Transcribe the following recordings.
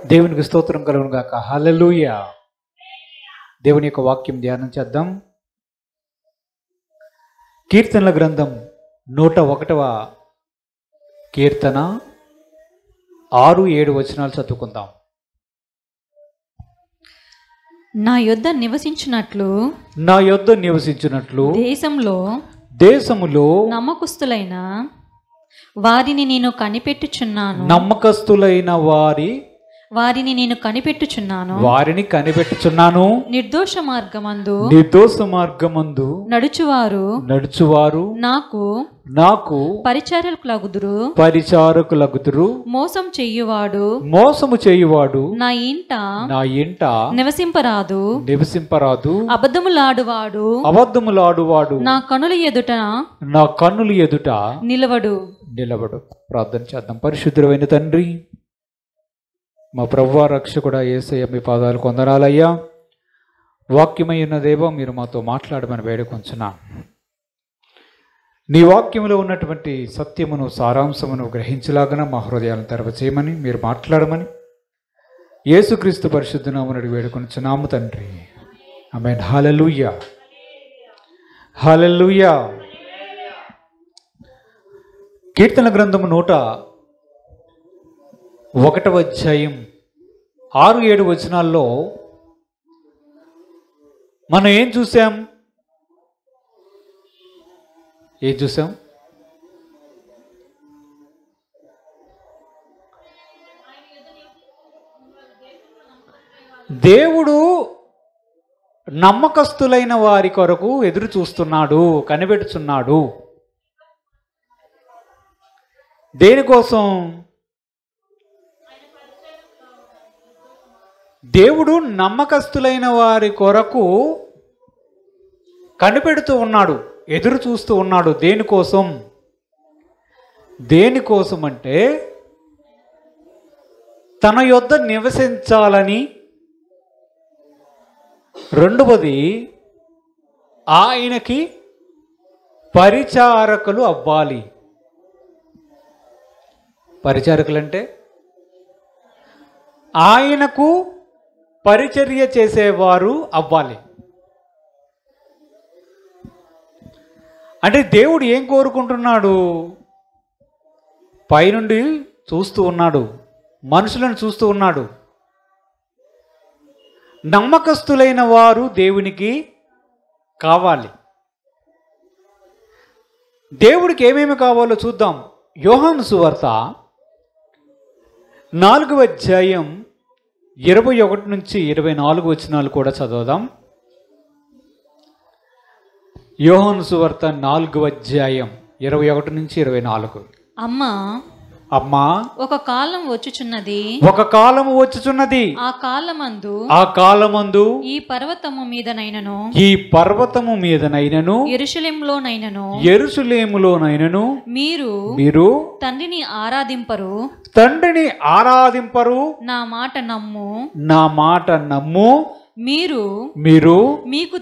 దేవునికి స్తోత్రం కలుగును గాక. హల్లెలూయా. దేవుని యొక్క వాక్యం ధ్యానం చేద్దాం. కీర్తనల గ్రంథం 101వ కీర్తన 6-7 వచనాలు చదువుకుందాం. నా యొద్ద నివసించినట్లు దేశములో నమ్మకస్తులైన వారిని నేను కనిపెట్టుచున్నాను. నిర్దోష మార్గమందు నడుచువారు నాకు పరిచారకులగుదురు. మోసము చేయువాడు నా ఇంట నివసింపరాదు. అబద్ధములాడువాడు నా కన్నుల ఎదుట నిలవడు. ప్రార్థన చేద్దాం. పరిశుద్ధుడైన తండ్రి, మా ప్రభువా రక్షకుడా యేసయ్య, మీ పాదాలు కొందనాలయ్యా. వాక్యమైన దేవా, మీరు మాతో మాట్లాడమని వేడుకొంచున్నాం. నీ వాక్యంలో ఉన్నటువంటి సత్యమును, సారాంశమును గ్రహించలాగన మా హృదయాలను తెరవచేయమని, మీరు మాట్లాడమని యేసుక్రీస్తు పరిశుద్ధ నామమున వేడుకొంచున్నాము తండ్రి. ఆమేన్. హల్లెలూయా, హల్లెలూయా. కీర్తన గ్రంథము 101వ అధ్యాయం 6-7 వచనాల్లో మనం ఏం చూసాం? దేవుడు నమ్మకస్తులైన వారి కొరకు ఎదురు చూస్తున్నాడు, కనిపెడుతున్నాడు. దేనికోసం? దేవుడు నమ్మకస్తులైన వారి కొరకు కనిపెడుతూ ఉన్నాడు, ఎదురు చూస్తూ ఉన్నాడు. దేనికోసం అంటే తన యొద్ద నివసించాలని, రెండవది ఆయనకి పరిచారకులు అవ్వాలి. పరిచారకులంటే ఆయనకు పరిచర్య చేసేవారు అవ్వాలి. అంటే దేవుడు ఏం కోరుకుంటున్నాడు? పైనుండి చూస్తూ ఉన్నాడు, మనుషులను చూస్తూ ఉన్నాడు. నమ్మకస్తులైన వారు దేవునికి కావాలి. దేవుడికి ఏమేమి కావాలో చూద్దాం. యోహాను సువార్త 4వ అధ్యాయం 21-24 వచనాలు కూడా చదువుదాం. యోహాను సువార్త 4వ అధ్యాయం 21-24. అమ్మా, ఒక కాలము వచ్చుచున్నది. ఆ కాలమందు ఈ పర్వతము మీదనైనను యెరూషలేములోనైనను మీరు తండ్రిని ఆరాధింపరు. నా మాట నమ్ము. మీరు మీకు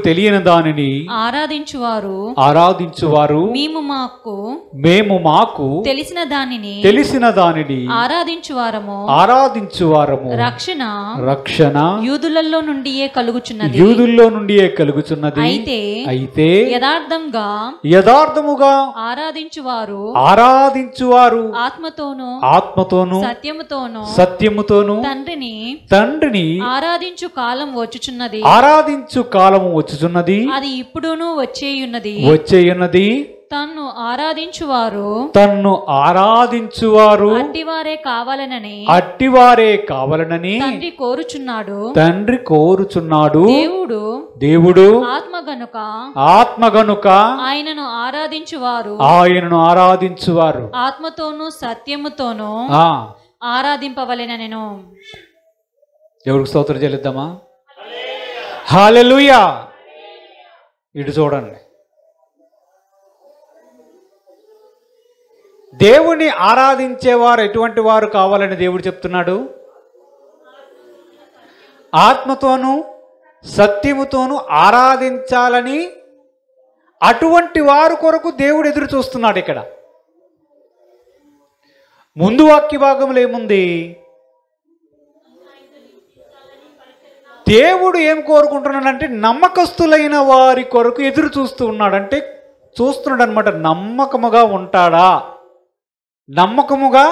తెలియని దానిని ఆరాధించువారు. మేము మాకు తెలిసిన దానిని ఆరాధించువారము. రక్షణ యూదులలో నుండియే కలుగుచున్నది. అయితే యథార్థముగా ఆరాధించువారు ఆత్మతోను సత్యముతోను తండ్రిని ఆరాధించు కాలము వచ్చుచున్నది. అది ఇప్పుడును వచ్చేయున్నది. తన్ను ఆరాధించువారు అట్టివారే కావాలనని తండ్రి కోరుచున్నాడు. దేవుడు ఆత్మ గనుక ఆయనను ఆరాధించువారు ఆత్మతోను సత్యముతోను ఆరాధింపవలెనను. దేవుడికి స్తోత్రం చెల్లిద్దామా? హల్లెలూయా. ఇటు చూడండి, దేవుని ఆరాధించేవారు ఎటువంటి వారు కావాలని దేవుడు చెప్తున్నాడు? ఆత్మతోనూ సత్యముతోనూ ఆరాధించాలని అటువంటి వారు కొరకు దేవుడు ఎదురు చూస్తున్నాడు. ఇక్కడ ముందు వాక్య భాగంలో ఏముంది? దేవుడు ఏం కోరుకుంటున్నాడంటే నమ్మకస్తులైన వారి కొరకు ఎదురు చూస్తూ ఉన్నాడు. అంటే చూస్తున్నాడు అనమాట. నమ్మకముగా ఉంటాడా, నమ్మకముగా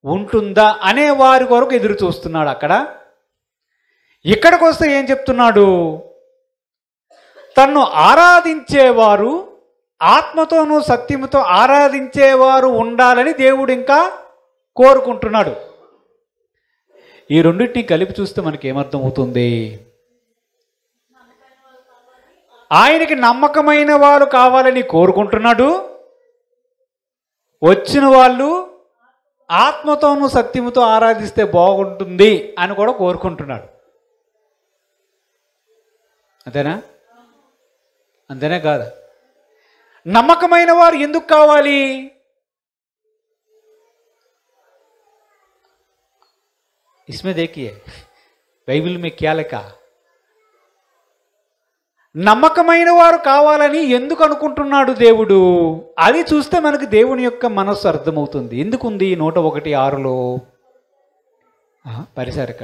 ఉంటుందా అనే వారి కొరకు ఎదురు చూస్తున్నాడు. ఇక్కడికి వస్తే ఏం చెప్తున్నాడు? తన్ను ఆరాధించేవారు ఆత్మతోనూ సత్యముతో ఆరాధించేవారు ఉండాలని దేవుడు ఇంకా కోరుకుంటున్నాడు. ఈ రెండింటిని కలిపి చూస్తే మనకి ఏమర్థం అవుతుంది? ఆయనకి నమ్మకమైన వారు కావాలని కోరుకుంటున్నాడు, వచ్చిన వాళ్ళు ఆత్మతోనూ సత్యముతో ఆరాధిస్తే బాగుంటుంది అని కూడా కోరుకుంటున్నాడు. అంతేనా? అంతేనా కాదు? నమ్మకమైన వారు ఎందుకు కావాలి? इसमें देखिए బైబిల్ में क्या लिखा? నమ్మకమైన వారు కావాలని ఎందుకు అనుకుంటున్నాడు దేవుడు? అది చూస్తే మనకు దేవుని యొక్క మనస్సు అర్థమవుతుంది. ఎందుకుంది 101:6లో పరిసరిక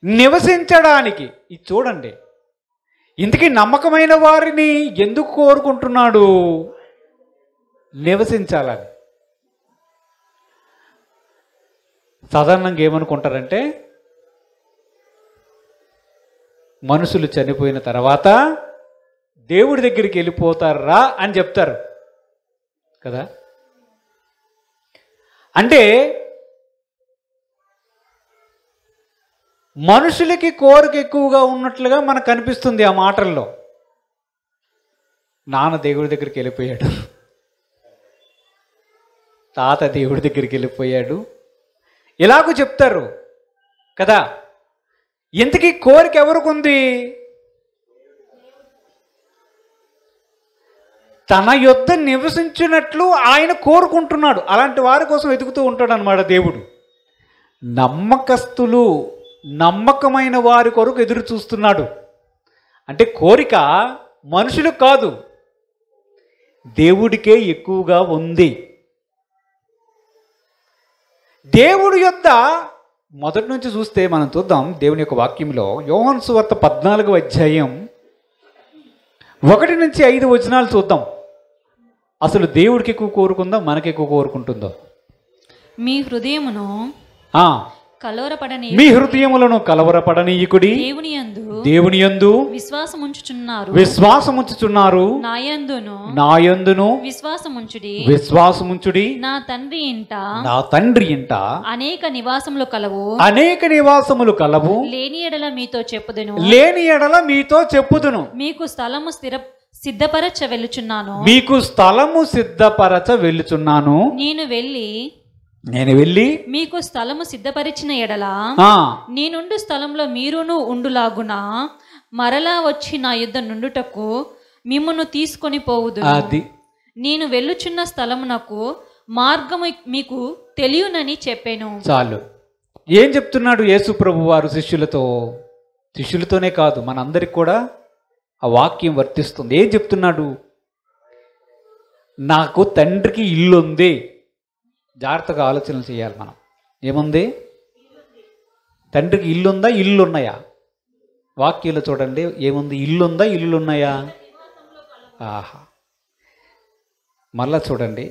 నివసించడానికి. ఇది చూడండి, ఇంతకీ నమ్మకమైన వారిని ఎందుకు కోరుకుంటున్నాడు? నివసించాలని. సాధారణంగా ఏమనుకుంటారంటే మనుషులు చనిపోయిన తర్వాత దేవుడి దగ్గరికి వెళ్ళిపోతారా అని చెప్తారు కదా. అంటే మనుషులకి కోరిక ఎక్కువగా ఉన్నట్లుగా మనకు కనిపిస్తుంది ఆ మాటల్లో. నాన్న దేవుడి దగ్గరికి వెళ్ళిపోయాడు, తాత దేవుడి దగ్గరికి వెళ్ళిపోయాడు, ఇలాగూ చెప్తారు కదా. ఇంతకీ కోరిక ఎవరికి ఉంది? తన యొద్ద నివసించినట్లు ఆయన కోరుకుంటున్నాడు. అలాంటి వారి కోసం వెతుకుతూ ఉంటాడు అన్నమాట దేవుడు. నమ్మకస్తులు, నమ్మకమైన వారి కొరకు ఎదురు చూస్తున్నాడు. అంటే కోరిక మనుషులకు కాదు, దేవుడికే ఎక్కువగా ఉంది. దేవుడి యొద్ద మొదటి నుంచి చూస్తే మనం చూద్దాం దేవుని యొక్క వాక్యంలో. యోహాను సువార్త 14వ అధ్యాయం 1 నుంచి 5 వచనాలు చూద్దాం. అసలు దేవుడికి ఎక్కువ కోరుకుందో మనకి ఎక్కువ కోరుకుంటుందో? మీ హృదయమును కలవరపడని మీ హృదయములను కలవరపడనీయకుడి. దేవుని యందు విశ్వాసముంచుచున్నారు, నా యందును విశ్వాసముంచుడి. నా తండ్రి ఇంట అనేక నివాసములు కలవు. లేని ఎడల మీతో చెప్పుదును. మీకు స్థలము సిద్ధపరచ వెళ్ళుచున్నాను. నేను వెళ్ళి మీకు స్థలము సిద్ధపరిచిన ఎడల నేనుండు స్థలంలో మీరును ఉండులాగున మరలా వచ్చి నా యుద్ధ నుండుటకు మిమ్మును తీసుకొని పోవుదు. నేను వెళ్ళుచున్న స్థలమునకు మార్గము మీకు తెలియనని చెప్పాను. చాలు. ఏం చెప్తున్నాడు యేసు ప్రభు వారు శిష్యులతోనే కాదు మనందరికి కూడా ఆ వాక్యం వర్తిస్తుంది. ఏం చెప్తున్నాడు? నాకు తండ్రికి ఇల్లు ఉంది. జాగ్రత్తగా ఆలోచనలు చేయాలి మనం. ఏముంది? తండ్రికి ఇల్లుందా, ఇల్లున్నాయా? వాక్యంలో చూడండి ఏముంది? ఇల్లుందా, ఇల్లున్నాయా? ఆహా. మళ్ళా చూడండి,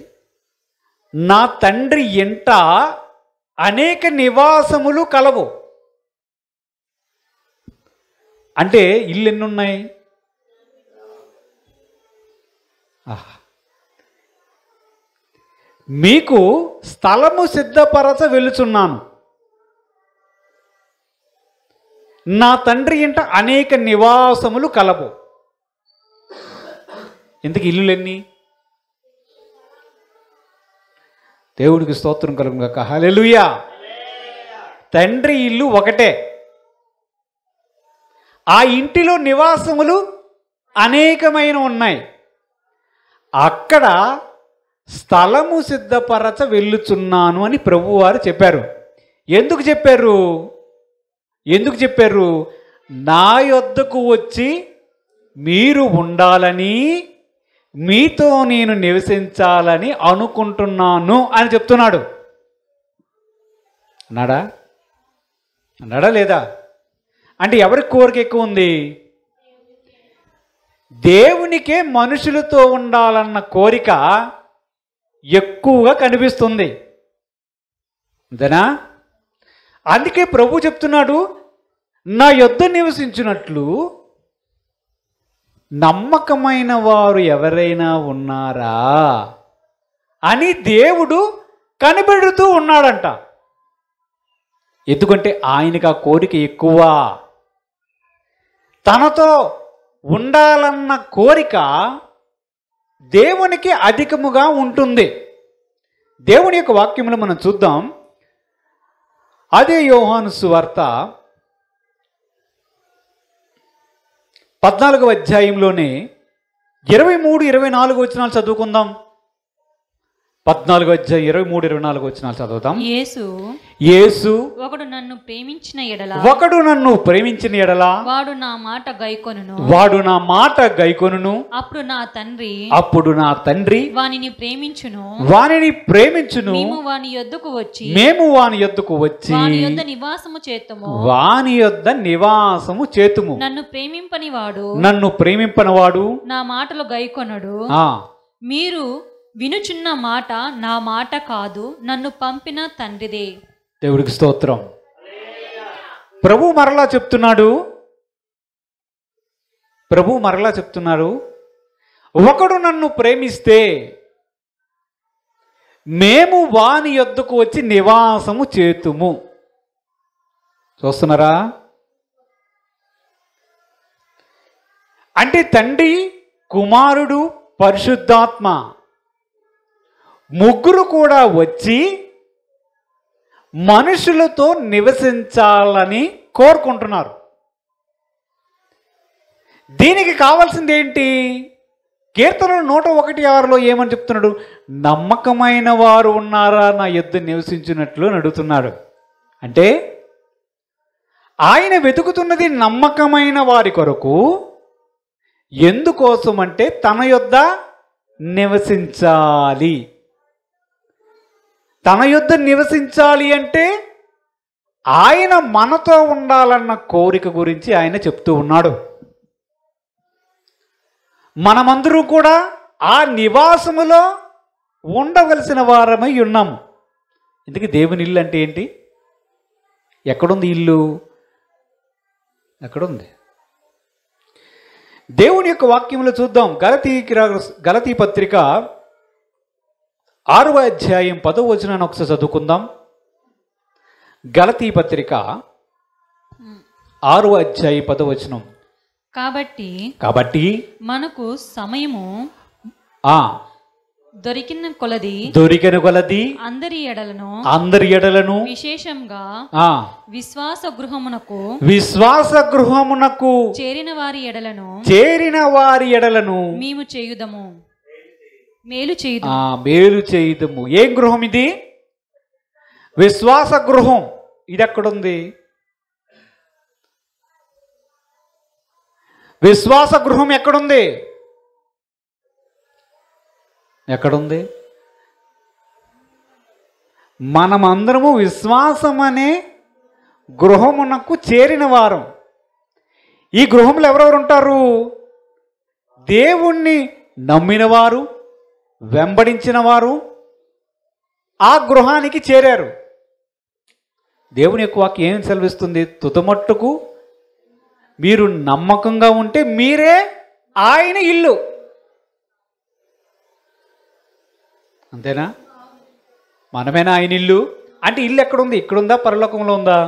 నా తండ్రి ఇంట అనేక నివాసములు కలవు. అంటే ఇల్లు ఎన్నున్నాయి? ఆహా. మీకు స్థలము సిద్ధపరచ వెళుచున్నాను. నా తండ్రి ఇంట అనేక నివాసములు కలవు. ఇంతకు ఇల్లులు ఎన్ని? దేవుడికి స్తోత్రం కలుగును గాక. హల్లెలూయా. తండ్రి ఇల్లు ఒకటే. ఆ ఇంటిలో నివాసములు అనేకమైన ఉన్నాయి. అక్కడ స్థలము సిద్ధపరచ వెళ్ళుచున్నాను అని ప్రభువారు చెప్పారు. ఎందుకు చెప్పారు? నా యొద్దకు వచ్చి మీరు ఉండాలని మీతో నేను నివసించాలని అనుకుంటున్నాను అని చెప్తున్నాడు. అన్నాడా లేదా? అంటే ఎవరి కోరిక ఎక్కువ ఉంది? దేవునికే మనుషులతో ఉండాలన్న కోరిక ఎక్కువగా కనిపిస్తుంది. అంతేనా? అందుకే ప్రభు చెప్తున్నాడు, నా యొద్ద నివసించినట్లు నమ్మకమైన వారు ఎవరైనా ఉన్నారా అని దేవుడు కనిపెడుతూ ఉన్నాడంట. ఎందుకంటే ఆయనకు ఆ కోరిక ఎక్కువ. తనతో ఉండాలన్న కోరిక దేవునికి అధికముగా ఉంటుంది. దేవుని యొక్క వాక్యములు మనం చూద్దాం. అదే యోహాను సువార్త 14వ అధ్యాయంలోనే 23-24 వచనాలు చదువుకుందాం. 14వ అధ్యాయం 23-24 వచనాలు చదువుతాం. యేసు ఒకడు నన్ను ప్రేమించిన ఎడల వాడు నా మాట గైకొనును అప్పుడు నా తండ్రి వానిని ప్రేమించును మేము వాని యొద్దకు వచ్చి వాని యొద్ద నివాసము చేతుము. నన్ను ప్రేమింపని వాడు నా మాటలు గైకొనడు. మీరు వినుచున్న మాట నా మాట కాదు, నన్ను పంపిన తండ్రిదే. దేవుడికి స్తోత్రం. ప్రభు మరలా చెప్తున్నారు, ఒకడు నన్ను ప్రేమిస్తే మేము వాని యొద్దకు వచ్చి నివాసము చేతుము. చూస్తున్నారా? అంటే తండ్రి, కుమారుడు, పరిశుద్ధాత్మ ముగ్గురు కూడా వచ్చి మనుషులతో నివసించాలని కోరుకుంటున్నారు. దీనికి కావాల్సింది ఏంటి? కీర్తనలు 101:6 ఏమని చెప్తున్నాడు? నమ్మకమైన వారు ఉన్నారా నా యొద్ద నివసించినట్లు అడుగుతున్నాడు. అంటే ఆయన వెతుకుతున్నది నమ్మకమైన వారి కొరకు. ఎందుకోసం అంటే తన యొద్ద నివసించాలి. తన యొద్ద నివసించాలి అంటే ఆయన మనతో ఉండాలన్న కోరిక గురించి ఆయన చెప్తూ ఉన్నాడు. మనమందరూ కూడా ఆ నివాసములో ఉండవలసిన వారమై ఉన్నాము. ఇందుకే దేవుని ఇల్లు అంటే ఏంటి? ఎక్కడుంది ఇల్లు? ఎక్కడుంది? దేవుని యొక్క వాక్యంలో చూద్దాం. గలతీ పత్రిక 6వ అధ్యాయం 10వ వచనాన్ని ఒకసారి చదువుకుందాం. గలతీ పత్రిక 6వ అధ్యాయం 10వ వచనం. కాబట్టి మనకు సమయము దొరికిన కొలది అందరి ఎడలను విశేషంగా విశ్వాస గృహమునకు చేరిన వారి ఎడలను మేము చేయుదము, మేలు చేయుదము. ఏం గృహం ఇది? విశ్వాస గృహం. ఇది ఎక్కడుంది? విశ్వాస గృహం ఎక్కడుంది? మనమందరము విశ్వాసం అనే గృహమునకు చేరిన వారం. ఈ గృహంలో ఎవరెవరు ఉంటారు? దేవుణ్ణి నమ్మిన వారు, వెంబడించిన వారు ఆ గృహానికి చేరారు. దేవుని యొక్క వాక్యం ఏం సెలవిస్తుంది? తుదమట్టుకు మీరు నమ్మకంగా ఉంటే మీరే ఆయన ఇల్లు. అంతేనా? మనమేనా ఆయన ఇల్లు? అంటే ఇల్లు ఎక్కడుంది? ఇక్కడుందా? పరలోకంలో ఉందా?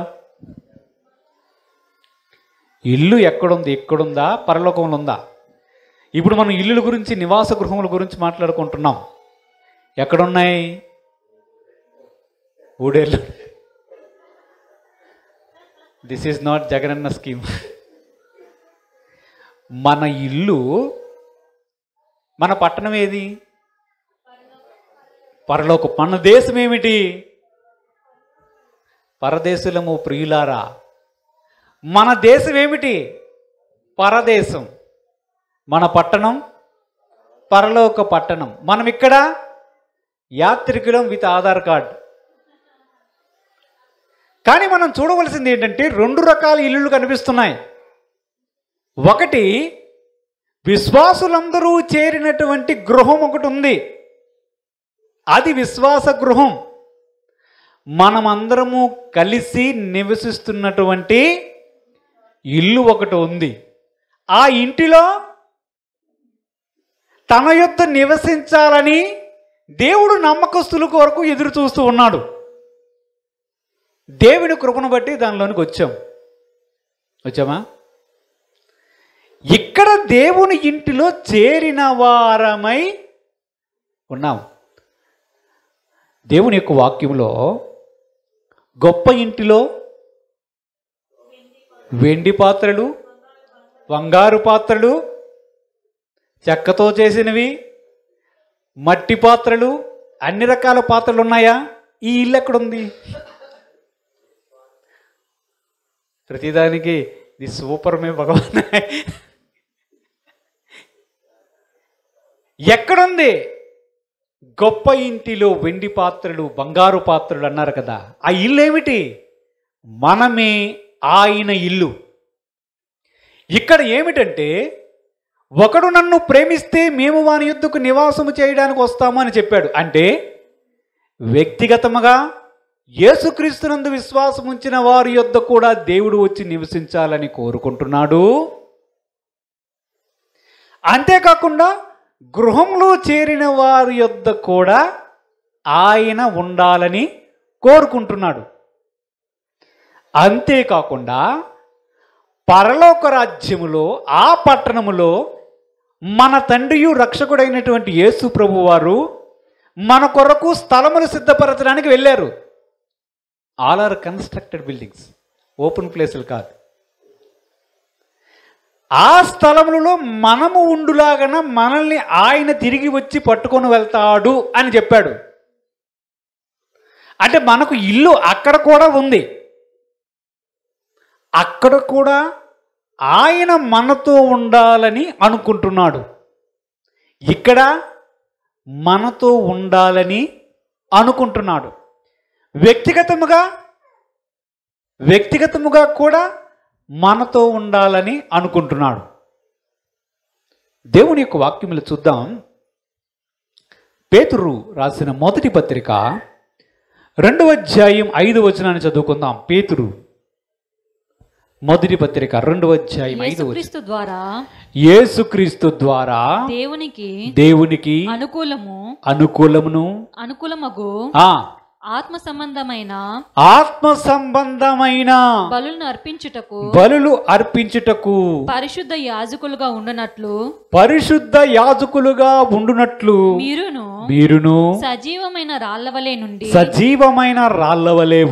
ఇల్లు ఎక్కడుంది? ఇక్కడుందా? పరలోకంలో ఉందా? ఇప్పుడు మనం ఇల్లుల గురించి, నివాస గృహముల గురించి మాట్లాడుకుంటున్నాం. ఎక్కడున్నాయి? ఊడేళ్ళు. This is not Jagananna scheme. మన ఇల్లు, మన పట్టణం ఏది? పరలోకం. మన దేశం ఏమిటి? పరదేశులము ప్రియులారా. మన దేశం ఏమిటి? పరదేశం. మన పట్టణం పరలోక పట్టణం. మనం ఇక్కడ యాత్రికులం విత్ ఆధార్ కార్డ్. కానీ మనం చూడవలసింది ఏంటంటే 2 రకాల ఇల్లులు కనిపిస్తున్నాయి. ఒకటి విశ్వాసులందరూ చేరినటువంటి గృహం ఒకటి ఉంది, అది విశ్వాస గృహం. మనమందరము కలిసి నివసిస్తున్నటువంటి ఇల్లు ఒకటి ఉంది. ఆ ఇంటిలో తన యొద్ద నివసించాలని దేవుడు నమ్మకస్తుల కొరకు ఎదురు చూస్తూ ఉన్నాడు. దేవుని కృపను బట్టి దానిలోనికి వచ్చామా? ఇక్కడ దేవుని ఇంటిలో చేరిన వారమై ఉన్నాం. దేవుని యొక్క వాక్యంలో గొప్ప ఇంటిలో వెండి పాత్రలు, బంగారు పాత్రలు, చెక్కతో చేసినవి, మట్టి పాత్రలు, అన్ని రకాల పాత్రలు ఉన్నాయా? ఈ ఇల్లు ఎక్కడుంది? ప్రతిదానికి ఇది సూపర్ మే భగవాన్. ఎక్కడుంది? గొప్ప ఇంటిలో వెండి పాత్రలు, బంగారు పాత్రలు అన్నారు కదా. ఆ ఇల్లు ఏమిటి? మనమే ఆయన ఇల్లు. ఇక్కడ ఏమిటంటే, ఒకడు నన్ను ప్రేమిస్తే మేము వాని యొద్దకు నివాసము చేయడానికి వస్తాము అని చెప్పాడు. అంటే వ్యక్తిగతముగా యేసుక్రీస్తునందు విశ్వాసం ఉంచిన వారి యొద్ద కూడా దేవుడు వచ్చి నివసించాలని కోరుకుంటున్నాడు. అంతేకాకుండా గృహంలో చేరిన వారి యొద్ద కూడా ఆయన ఉండాలని కోరుకుంటున్నాడు. అంతేకాకుండా పరలోక రాజ్యములో, ఆ పట్టణములో మన తండ్రియు రక్షకుడైనటువంటి యేసు ప్రభు వారు మన కొరకు స్థలములు సిద్ధపరచడానికి వెళ్ళారు. All are constructed buildings, open ప్లేసులు కాదు. ఆ స్థలములలో మనము ఉండులాగన మనల్ని ఆయన తిరిగి వచ్చి పట్టుకొని వెళ్తాడు అని చెప్పాడు. అంటే మనకు ఇల్లు అక్కడ కూడా ఉంది. అక్కడ కూడా ఆయన మనతో ఉండాలని అనుకుంటున్నాడు. ఇక్కడ మనతో ఉండాలని అనుకుంటున్నాడు. వ్యక్తిగతముగా కూడా మనతో ఉండాలని అనుకుంటున్నాడు. దేవుని యొక్క వాక్యములు చూద్దాం. పేతురు రాసిన మొదటి పత్రిక 2వ అధ్యాయం 5వ వచనాన్ని చదువుకుందాం. పేతురు మొదటి పత్రిక 2వ అధ్యాయం 5వ వచనం. యేసుక్రీస్తు ద్వారా దేవునికి అనుకూలమును ఆత్మ సంబంధమైన బలులు అర్పించుటకు పరిశుద్ధ యాజకులుగా ఉండునట్లు మీరును సజీవమైన రాళ్లవలే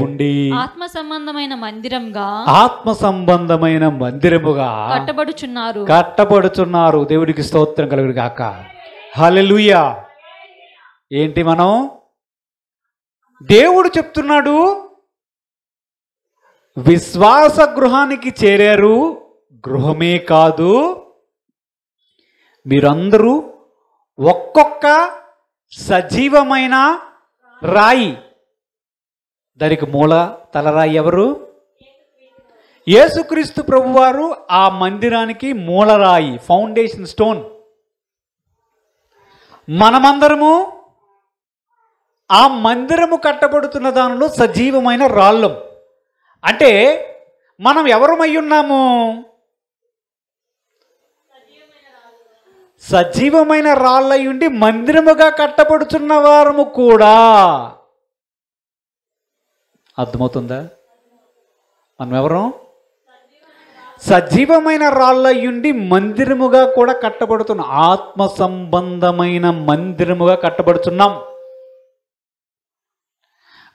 ఉండి ఆత్మ సంబంధమైన మందిరముగా కట్టబడుచున్నారు. దేవుడికి స్తోత్రం కలుగును గాక. హల్లెలూయా. ఏంటి మనం? దేవుడు చెప్తున్నాడు, విశ్వాస గృహానికి చేరారు. గృహమే కాదు, మీరందరూ ఒక్కొక్క సజీవమైన రాయి. దానికి మూల తలరాయి ఎవరు? యేసుక్రీస్తు ప్రభువారు ఆ మందిరానికి మూలరాయి, ఫౌండేషన్ స్టోన్. మనమందరము ఆ మందిరము కట్టబడుతున్న దానిలో సజీవమైన రాళ్ళం. అంటే మనం ఎవరమై ఉన్నాము? సజీవమైన రాళ్ళై ఉండి మందిరముగా కట్టబడుతున్న వారము కూడా. అర్థమవుతుందా? మనం ఎవరు? సజీవమైన రాళ్ళై ఉండి మందిరముగా కూడా కట్టబడుతున్న, ఆత్మ సంబంధమైన మందిరముగా కట్టబడుతున్నాం.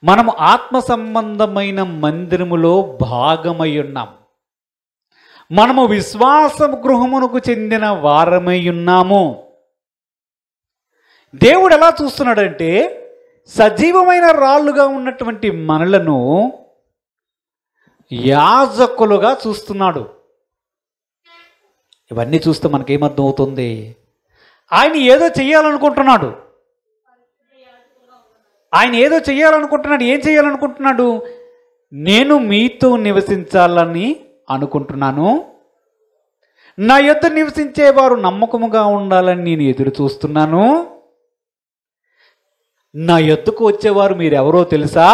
మనము ఆత్మ సంబంధమైన మందిరములో భాగమై ఉన్నాం. మనము విశ్వాస గృహమునకు చెందిన వారమై ఉన్నాము. దేవుడు ఎలా చూస్తున్నాడంటే, సజీవమైన రాళ్ళుగా ఉన్నటువంటి మనలను యాజకులుగా చూస్తున్నాడు. ఇవన్నీ చూస్తే మనకేమర్థం అవుతుంది? ఆయన ఏదో చెయ్యాలనుకుంటున్నాడు. ఆయన ఏదో చెయ్యాలనుకుంటున్నాడు. ఏం చేయాలనుకుంటున్నాడు? నేను మీతో నివసించాలని అనుకుంటున్నాను. నా యొద్ద నివసించేవారు నమ్మకముగా ఉండాలని నేను ఎదురు చూస్తున్నాను. నా యొద్దకు వచ్చేవారు మీరెవరో తెలుసా?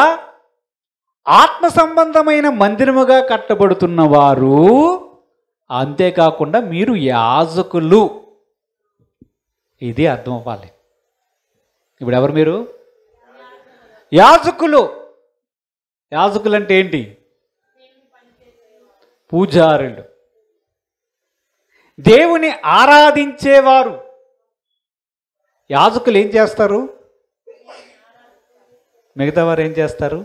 ఆత్మ సంబంధమైన మందిరముగా కట్టబడుతున్నవారు, అంతేకాకుండా మీరు యాజకులు. ఇది అర్థం అవ్వాలి. ఇప్పుడు ఎవరు మీరు? యాజకులు. యాజకులు అంటే ఏంటి? పూజారులు, దేవుని ఆరాధించేవారు. యాజకులు ఏం చేస్తారు? మిగతా వారు ఏం చేస్తారు?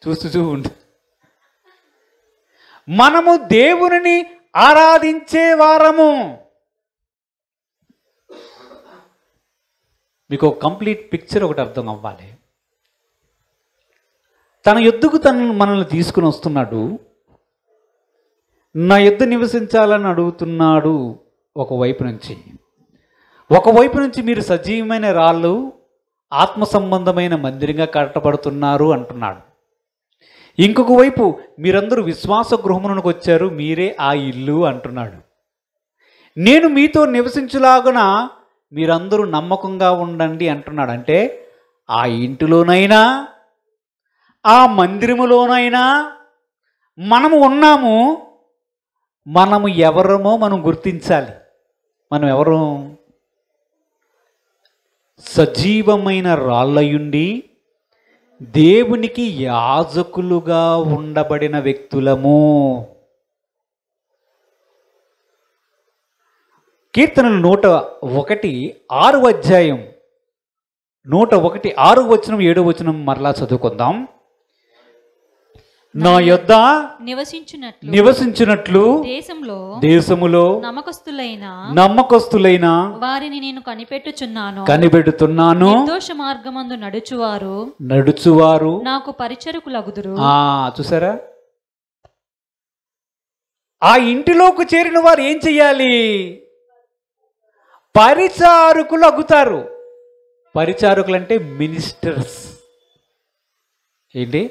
చూస్తూ ఉండు. మనము దేవుని ఆరాధించేవారము. మీకు ఒక కంప్లీట్ పిక్చర్ ఒకటి అర్థం అవ్వాలి. తన యొద్దకు మనల్ని తీసుకుని వస్తున్నాడు. నా యొద్ద నివసించాలని అడుగుతున్నాడు. ఒకవైపు నుంచి మీరు సజీవమైన రాళ్ళు, ఆత్మ సంబంధమైన మందిరంగా కట్టబడుతున్నారు అంటున్నాడు. ఇంకొక వైపు మీరందరూ విశ్వాస గృహమునకు వచ్చారు, మీరే ఆ ఇల్లు అంటున్నాడు. నేను మీతో నివసించులాగున మీరందరూ నమ్మకంగా ఉండండి అంటున్నాడు. అంటే ఆ ఇంటిలోనైనా ఆ మందిరములోనైనా మనము ఉన్నాము. మనము ఎవరమో మనం గుర్తించాలి. మనం ఎవరు? సజీవమైన రాళ్ళయుండి దేవునికి యాజకులుగా ఉండబడిన వ్యక్తులము. కీర్తనలు 101:6 101:6 మరలా చదువుకుందాం. నా యొద్ద నివసించున్నట్లు దేశములో నమ్మకస్తులైన వారిని నేను కనిపెడుతున్నాను. నిర్దోష మార్గమందు నడుచువారు నాకు పరిచరకులగుదురు. చూసారా? ఆ ఇంటిలోకి చేరిన వారు ఏం చెయ్యాలి? పరిచారకులు అగుతారు. పరిచారకులు అంటే మినిస్టర్స్. ఏంటి?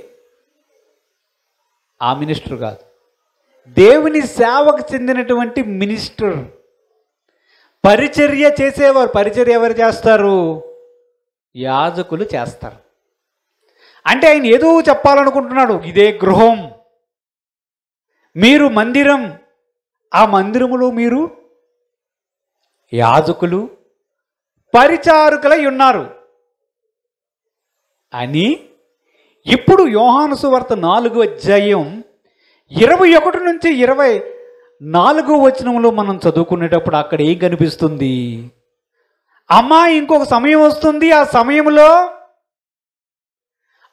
ఆ మినిస్టర్ కాదు, దేవుని సేవకు చెందినటువంటి మినిస్టర్. పరిచర్య చేసేవారు. పరిచర్య ఎవరు చేస్తారు? యాజకులు చేస్తారు. అంటే ఆయన ఏదో చెప్పాలనుకుంటున్నాడు. ఇదే గృహం, మీరు మందిరం, ఆ మందిరములో మీరు యాజకులు, పరిచారకులై ఉన్నారు అని ఇప్పుడు యోహాను సువార్త 4:21-24 మనం చదువుకునేటప్పుడు అక్కడ ఏం కనిపిస్తుంది? అమ్మా, ఇంకొక సమయం వస్తుంది. ఆ సమయంలో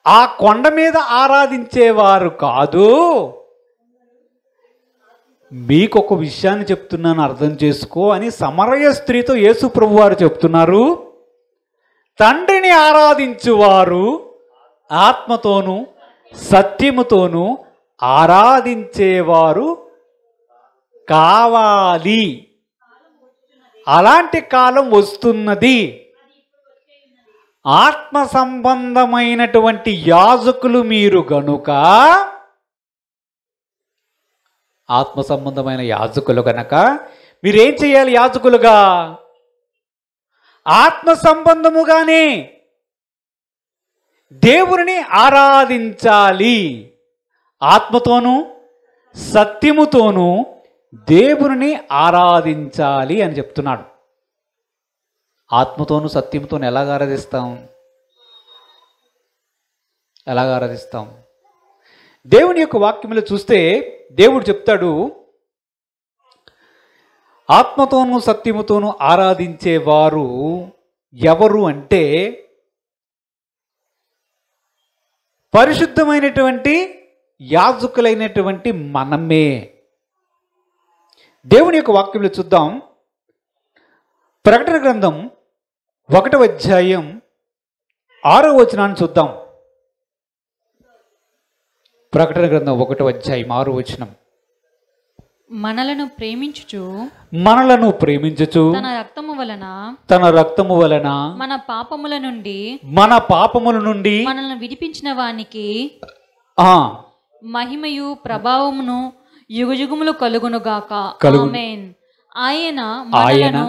ఆ కొండ మీద ఆరాధించేవారు కాదు, మీకొక విషయాన్ని చెప్తున్నాను, అర్థం చేసుకో అని సమరయ స్త్రీతో యేసు ప్రభు వారు చెప్తున్నారు. తండ్రిని ఆరాధించువారు ఆత్మతోనూ సత్యముతోనూ ఆరాధించేవారు కావాలి. అలాంటి కాలం వస్తున్నది. ఆత్మ సంబంధమైనటువంటి యాజకులు మీరు గనుక, ఆత్మ సంబంధమైన యాజకులు గనక మీరేం చేయాలి? యాజకులుగా ఆత్మ సంబంధముగానే దేవుని ఆరాధించాలి. ఆత్మతోనూ సత్యముతోనూ దేవుని ఆరాధించాలి అని చెప్తున్నాడు. ఆత్మతోనూ సత్యముతోనూ ఎలాగ ఆరాధిస్తాం? దేవుని యొక్క వాక్యములో చూస్తే దేవుడు చెప్తాడు, ఆత్మతోనూ సత్యముతోనూ ఆరాధించేవారు ఎవరు అంటే పరిశుద్ధమైనటువంటి యాజకులైనటువంటి మనమే. దేవుని యొక్క వాక్యంలో చూద్దాం. ప్రకటన గ్రంథం 1:6 చూద్దాం. ప్రకటన గ్రంథం 1:6. మనలను ప్రేమించుచు తన రక్తము వలన మన పాపముల నుండి మనల్ని విడిపించిన వానికి మహిమయు ప్రభావమును యుగయుగములు కలుగునుగాక. ఆమేన్. ఆయన మనలను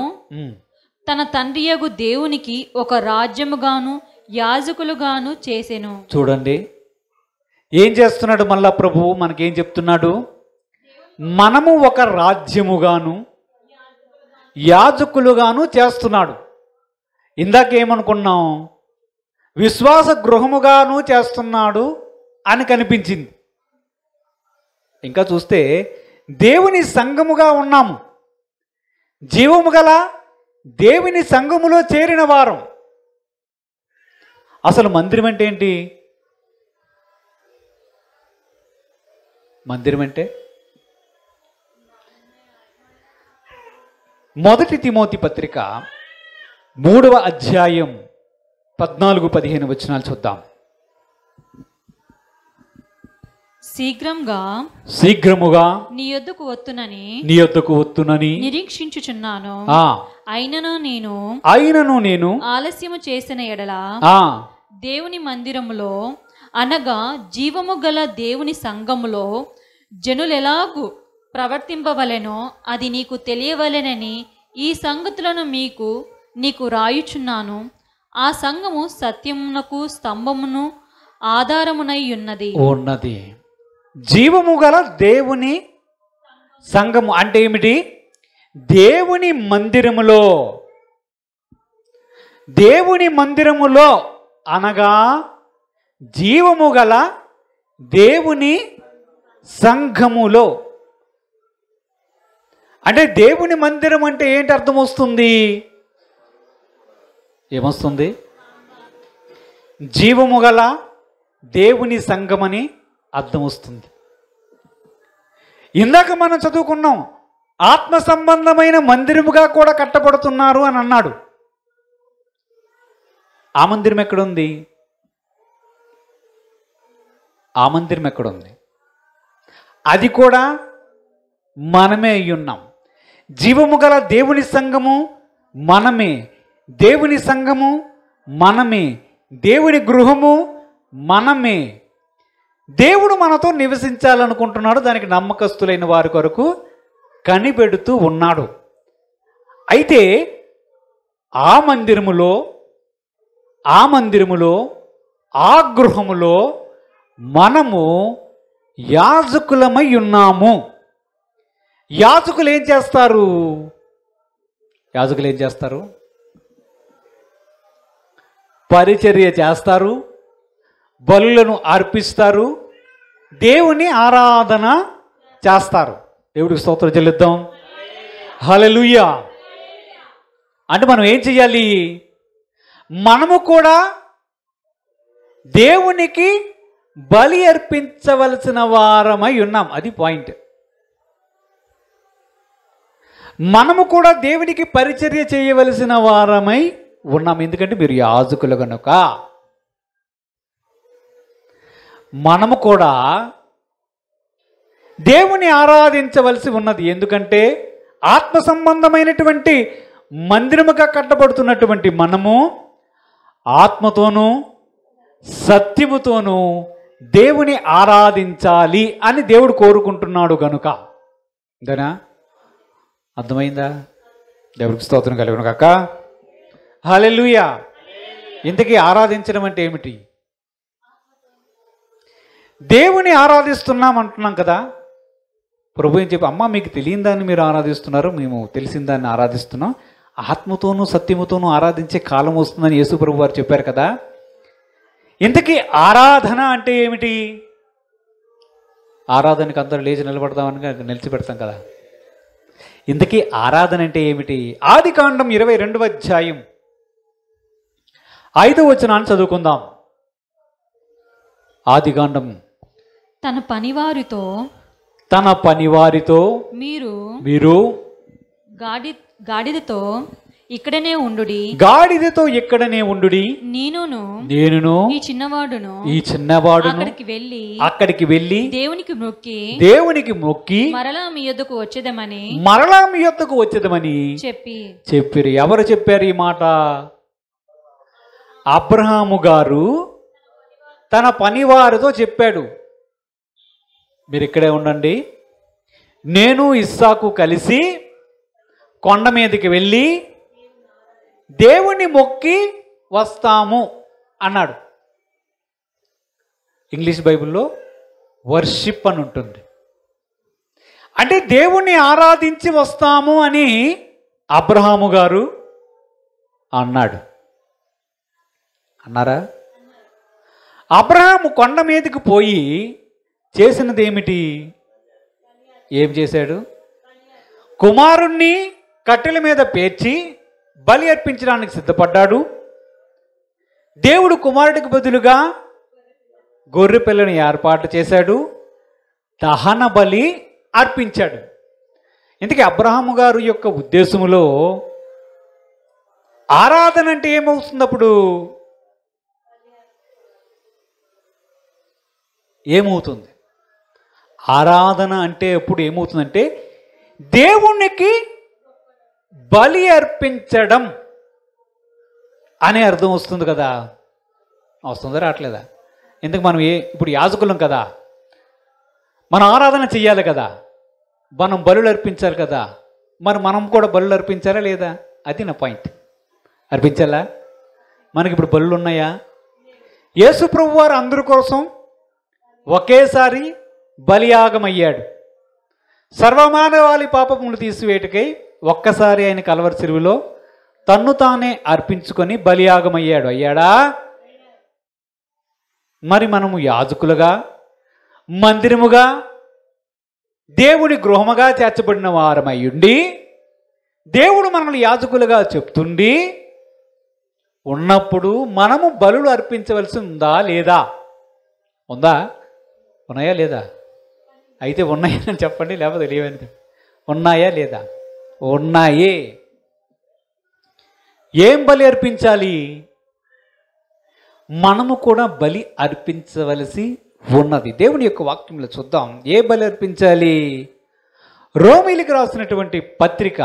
తన తండ్రియగు దేవునికి ఒక రాజ్యముగాను యాజకులుగాను చేసెను. చూడండి ఏం చేస్తున్నాడు మళ్ళా ప్రభువు మనకేం చెప్తున్నాడు? మనము ఒక రాజ్యముగాను యాజకులుగాను చేస్తున్నాడు. ఇందాకేమనుకున్నాం? విశ్వాస గృహముగాను చేస్తున్నాడు అని కనిపించింది. ఇంకా చూస్తే దేవుని సంఘముగా ఉన్నాము. జీవము గల దేవుని సంఘములో చేరిన వారం. అసలు మందిరం అంటే ఏంటి? మందిరం అంటే మొదటి తిమోతి పత్రిక 3వ అధ్యాయం 14-15 వచనాలు చూద్దాం. శీఘ్రముగా నీ యొద్దకు వత్తునని నిరీక్షించుచున్నాను. అయినను నేను ఆలస్యము చేసిన ఎడల దేవుని మందిరములో అనగా జీవము గల దేవుని సంఘములో జనులెలాగు ప్రవర్తింపవలెనో అది నీకు తెలియవలెనని ఈ సంగతులను నీకు రాయుచున్నాను. ఆ సంఘము సత్యమునకు స్తంభమును ఆధారమునై ఉన్నది. జీవము గల దేవుని సంఘము అంటే ఏమిటి? దేవుని మందిరములో అనగా జీవము గల దేవుని సంఘములో. అంటే దేవుని మందిరం అంటే ఏంటి అర్థం వస్తుంది? ఏమొస్తుంది? జీవము గల దేవుని సంఘమని అర్థం వస్తుంది. ఇందాక మనం చదువుకున్నాం, ఆత్మ సంబంధమైన మందిరముగా కూడా కట్టబడుతున్నారు అని అన్నాడు. ఆ మందిరం ఎక్కడుంది? అది కూడా మనమే అయ్యున్నాం. జీవము గల దేవుని సంఘము మనమే, దేవుని సంఘము మనమే, దేవుని గృహము మనమే. దేవుడు మనతో నివసించాలనుకుంటున్నాడు. దానికి నమ్మకస్తులైన వారి కొరకు కనిపెడుతూ ఉన్నాడు. అయితే ఆ మందిరములో ఆ గృహములో మనము యాజకులమై ఉన్నాము. యాజకులు ఏం చేస్తారు? పరిచర్య చేస్తారు, బలులను అర్పిస్తారు, దేవుని ఆరాధన చేస్తారు. దేవుడికి స్తోత్రం చెల్లిద్దాం. హల్లెలూయా. అంటే మనం ఏం చెయ్యాలి? మనము కూడా దేవునికి బలి అర్పించవలసిన వారమై ఉన్నాం. అది పాయింట్. మనము కూడా దేవునికి పరిచర్య చేయవలసిన వారమై ఉన్నాం. ఎందుకంటే మీరు యాజకులు కనుక. మనము కూడా దేవుని ఆరాధించవలసి ఉన్నది. ఎందుకంటే ఆత్మ సంబంధమైనటువంటి మందిరముగా కట్టబడుతున్నటువంటి మనము ఆత్మతోనూ సత్యముతోనూ దేవుని ఆరాధించాలి అని దేవుడు కోరుకుంటున్నాడు కనుక. అంతేనా? అర్థమైందా? దేవుడికి స్తోత్రం కలుగును గాక. హల్లెలూయా. ఇంతకీ ఆరాధించడం అంటే ఏమిటి? దేవుని ఆరాధిస్తున్నాం అంటున్నాం కదా. ప్రభు ఏం చెప్పి, అమ్మ మీకు తెలియని దాన్ని మీరు ఆరాధిస్తున్నారు, మేము తెలిసిన దాన్ని ఆరాధిస్తున్నాం, ఆత్మతోనూ సత్యముతోనూ ఆరాధించే కాలం వస్తుందని యేసు ప్రభు వారు చెప్పారు కదా. ఇంతకీ ఆరాధన అంటే ఏమిటి? ఆరాధనకి అందరూ లేచి నిలబడదామని నిలిచిపెడతాం కదా. ఇంతకీ ఆరాధన అంటే ఏమిటి? ఆదికాండం 22వ అధ్యాయం 5వ వచనాన్ని చదువుకుందాం. ఆదికాండం. తన పనివారితో మీరు గాడిదతో ఇక్కడనే ఉండుడి, గాడిదతో ఇక్కడనే ఉండుడి, నేనును ఈ చిన్నవాడును అక్కడికి వెళ్ళి దేవునికి మొక్కి మరలా మీ యొద్దకు వచ్చేదమని చెప్పిరు. ఎవరు చెప్పారు ఈ మాట? అబ్రహాము గారు తన పనివారితో చెప్పాడు, మీరు ఇక్కడే ఉండండి, నేను ఇస్సాకు కలిసి కొండ మీదకి వెళ్ళి దేవుని మొక్కి వస్తాము అన్నాడు. ఇంగ్లీష్ బైబిల్లో వర్షిప్ అని ఉంటుంది. అంటే దేవుణ్ణి ఆరాధించి వస్తాము అని అబ్రహాము గారు అన్నారా? అబ్రహాము కొండ మీదకి పోయి చేసినది ఏమిటి? ఏం చేశాడు? కుమారుణ్ణి కట్టెల మీద పేర్చి బలి అర్పించడానికి సిద్ధపడ్డాడు. దేవుడు కుమారుడికి బదులుగా గొర్రె పిల్లని ఏర్పాటు చేశాడు, దహన బలి అర్పించాడు. ఇందుకే అబ్రహాము గారు యొక్క ఉద్దేశములో ఆరాధన అంటే ఏమవుతుంది? అప్పుడు ఏమవుతుంది? ఆరాధన అంటే ఎప్పుడు ఏమవుతుందంటే దేవునికి బలి అర్పించడం అనే అర్థం వస్తుంది కదా. వస్తుందా రావట్లేదా? ఎందుకు మనం ఇప్పుడు యాజకులం కదా, మనం ఆరాధన చెయ్యాలి కదా, మనం బలులు అర్పించాలి కదా, మరి మనం కూడా బలులు అర్పించాలా లేదా? అది నా పాయింట్. అర్పించాలా? మనకి ఇప్పుడు బలులు ఉన్నాయా? యేసు ప్రభువు వారు అందరి కోసం ఒకేసారి బలియాగమయ్యాడు. సర్వమానవాళి పాపములు తీసివేటుకై ఒక్కసారి ఆయన కలవరి సిలువలో తన్ను తానే అర్పించుకొని బలియాగమయ్యాడు. అయ్యాడా? మరి మనము యాజకులుగా, మందిరముగా, దేవుడి గృహముగా చేర్చబడిన వారమయ్యుండి దేవుడు మనల్ని యాజకులుగా చెప్తుండి ఉన్నప్పుడు మనము బలులు అర్పించవలసి ఉందా లేదా? ఉందా? ఉన్నాయా లేదా? అయితే ఉన్నాయని చెప్పండి, లేకపోతే లేవని. ఉన్నాయా లేదా? ఉన్నాయే. ఏం బలి అర్పించాలి? మనము కూడా బలి అర్పించవలసి ఉన్నది. దేవుని యొక్క వాక్యంలో చూద్దాం. ఏ బలి అర్పించాలి? రోమీలకు రాసినటువంటి పత్రిక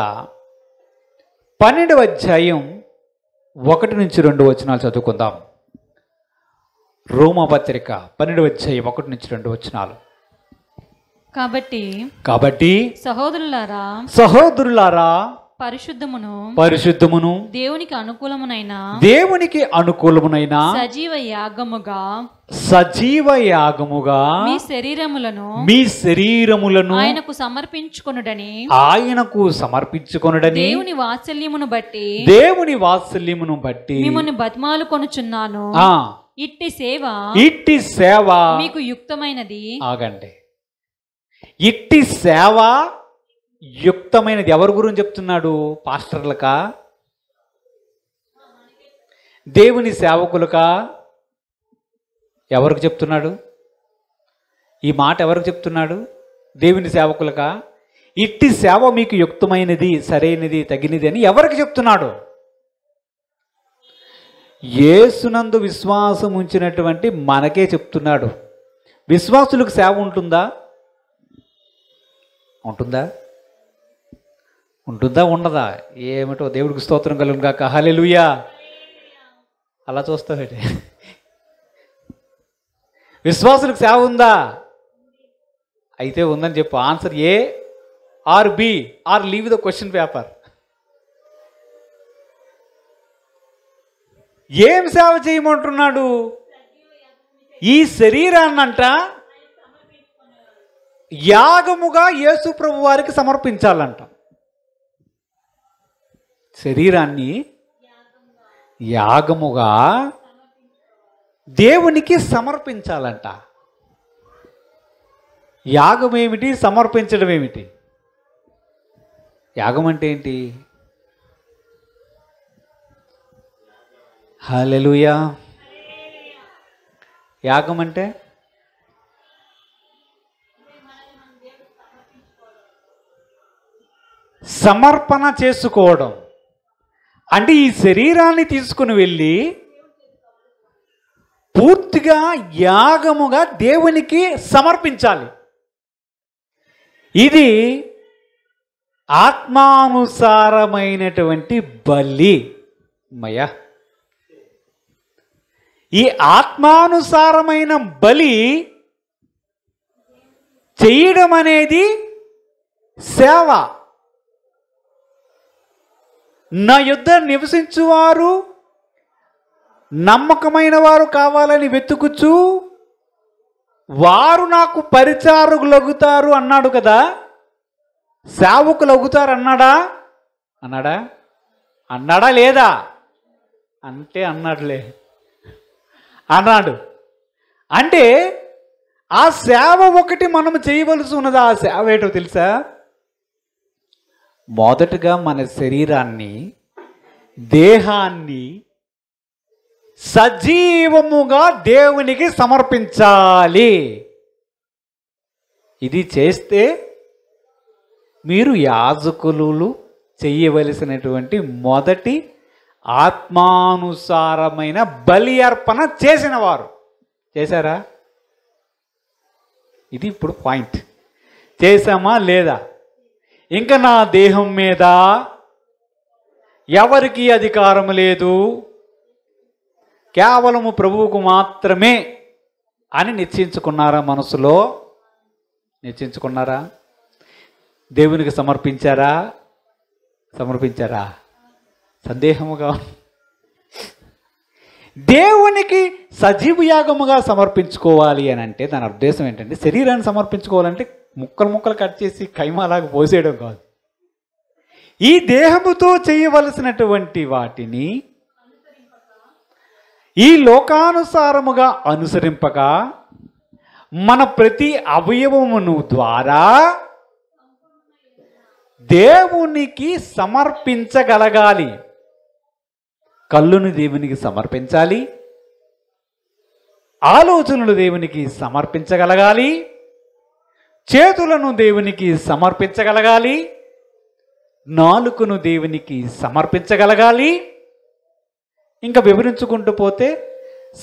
12వ అధ్యాయం 1 నుంచి 2 వచనాలు చదువుకుందాం. రోమా పత్రిక 12వ అధ్యాయం 1 నుంచి 2 వచనాలు. కాబట్టి సహోదరులారా పరిశుద్ధమును దేవునికి అనుకూలమునైన సజీవ యాగముగా మీ శరీరములను ఆయనకు సమర్పించుకొనుడని దేవుని వాత్సల్యమును బట్టి మిమ్మల్ని బతిమాలుకొనుచున్నాను. ఇట్టి సేవ మీకు యుక్తమైనది. ఆగండి. ఇట్టి సేవ యుక్తమైనది. ఎవరి గురించి చెప్తున్నాడు? పాస్టర్లకా? దేవుని సేవకులకా? ఎవరికి చెప్తున్నాడు ఈ మాట? ఎవరికి చెప్తున్నాడు? దేవుని సేవకులకా? ఇట్టి సేవ మీకు యుక్తమైనది, సరైనది, తగినది అని ఎవరికి చెప్తున్నాడు? యేసునందు విశ్వాసం ఉంచినటువంటి మనకే చెప్తున్నాడు. విశ్వాసులకు సేవ ఉంటుందా? ఉండదా? ఏమిటో దేవుడికి స్తోత్రం కలుగును గాక. హల్లెలూయా. అలా చూస్తావేంటి? విశ్వాసులకు సేవ ఉందా? అయితే ఉందని చెప్పు. Answer A or B or leave the question paper. ఏం సేవ చేయమంటున్నాడు? ఈ శరీరాన్నంట యాగముగా యేసు ప్రభు వారికి సమర్పించాలంట. శరీరాన్ని యాగముగా దేవునికి సమర్పించాలంట. యాగం ఏమిటి? సమర్పించడం ఏమిటి? యాగం అంటే ఏంటి? హల్లెలూయా. యాగం అంటే సమర్పణ చేసుకోవడం. అంటే ఈ శరీరాన్ని తీసుకుని వెళ్ళి పూర్తిగా యాగముగా దేవునికి సమర్పించాలి. ఇది ఆత్మానుసారమైనటువంటి బలి. మయ ఈ ఆత్మానుసారమైన బలి చేయడం అనేది సేవ. నా యొద్ద నివసించువారు నమ్మకమైన వారు కావాలని వెతుకుచు వారు నాకు పరిచారకులగుతారు అన్నాడు కదా. సేవకులు అవుతారు అన్నాడా? అన్నాడా లేదా? అంటే అన్నాడులే, అన్నాడు. అంటే ఆ సేవ ఒకటి మనం చేయవలసి ఉన్నది. ఆ సేవ ఏంటో తెలుసా? మొదటగా మన శరీరాన్ని, దేహాన్ని సజీవముగా దేవునికి సమర్పించాలి. ఇది చేస్తే మీరు యాజకులు చేయవలసినటువంటి మొదటి ఆత్మానుసారమైన బలి అర్పణ చేసిన వారు. చేశారా? ఇది ఇప్పుడు పాయింట్. చేశామా లేదా? ఇంకా నా దేహం మీద ఎవరికి అధికారం లేదు, కేవలము ప్రభువుకు మాత్రమే అని నిశ్చయించుకున్నారా? మనసులో నిశ్చయించుకున్నారా? దేవునికి సమర్పించారా? సందేహముగా. దేవునికి సజీవ యాగముగా సమర్పించుకోవాలి అని అంటే దాని ఉద్దేశం ఏంటంటే, శరీరాన్ని సమర్పించుకోవాలంటే ముక్కలు ముక్కలు కట్ చేసి కైమాలాగా పోసేయడం కాదు. ఈ దేహముతో చేయవలసినటువంటి వాటిని ఈ లోకానుసారముగా అనుసరింపక మన ప్రతి అవయవమును ద్వారా దేవునికి సమర్పించగలగాలి. కళ్ళును దేవునికి సమర్పించాలి, ఆలోచనలు దేవునికి సమర్పించగలగాలి, చేతులను దేవునికి సమర్పించగలగాలి, నాలుకను దేవునికి సమర్పించగలగాలి. ఇంకా వివరించుకుంటూ పోతే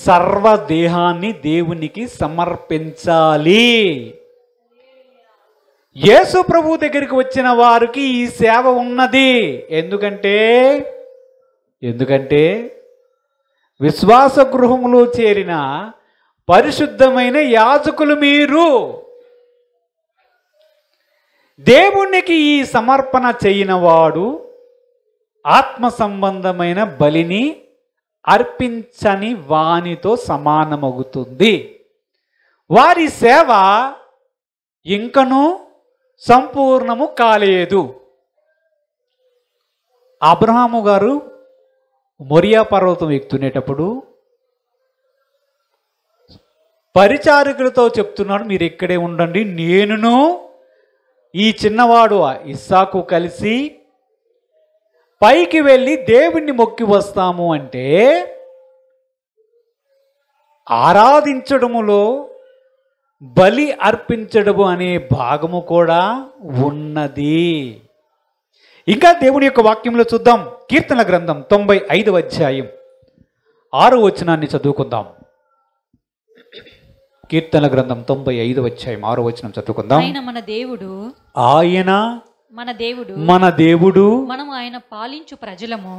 సర్వదేహాన్ని దేవునికి సమర్పించాలి. యేసు ప్రభు దగ్గరికి వచ్చిన వారికి ఈ సేవ ఉన్నది. ఎందుకంటే విశ్వాస గృహములో చేరిన పరిశుద్ధమైన యాజకులు మీరు. దేవునికి ఈ సమర్పణ చేయనివాడు ఆత్మ సంబంధమైన బలిని అర్పించని వానితో సమానమవుతుంది. వారి సేవ ఇంకనూ సంపూర్ణము కాలేదు. అబ్రహాము గారు మొరియా పర్వతం ఎక్కుతునేటప్పుడు పరిచారకులతో చెప్తున్నాడు, మీరు ఇక్కడే ఉండండి, నేనును ఈ చిన్నవాడు ఇస్సాకు కలిసి పైకి వెళ్ళి దేవుణ్ణి మొక్కి వస్తాము అంటే ఆరాధించడములో బలి అర్పించడము అనే భాగము కూడా ఉన్నది. ఇంకా దేవుని యొక్క వాక్యంలో చూద్దాం. కీర్తన గ్రంథం 95వ అధ్యాయం 6వ వచనాన్ని చదువుకుందాం. కీర్తన గ్రంథం 95వ అధ్యాయం 6వ వచనం చదువుకుందాం. ఆయన మన దేవుడు, మనము ఆయన పాలించు ప్రజలము,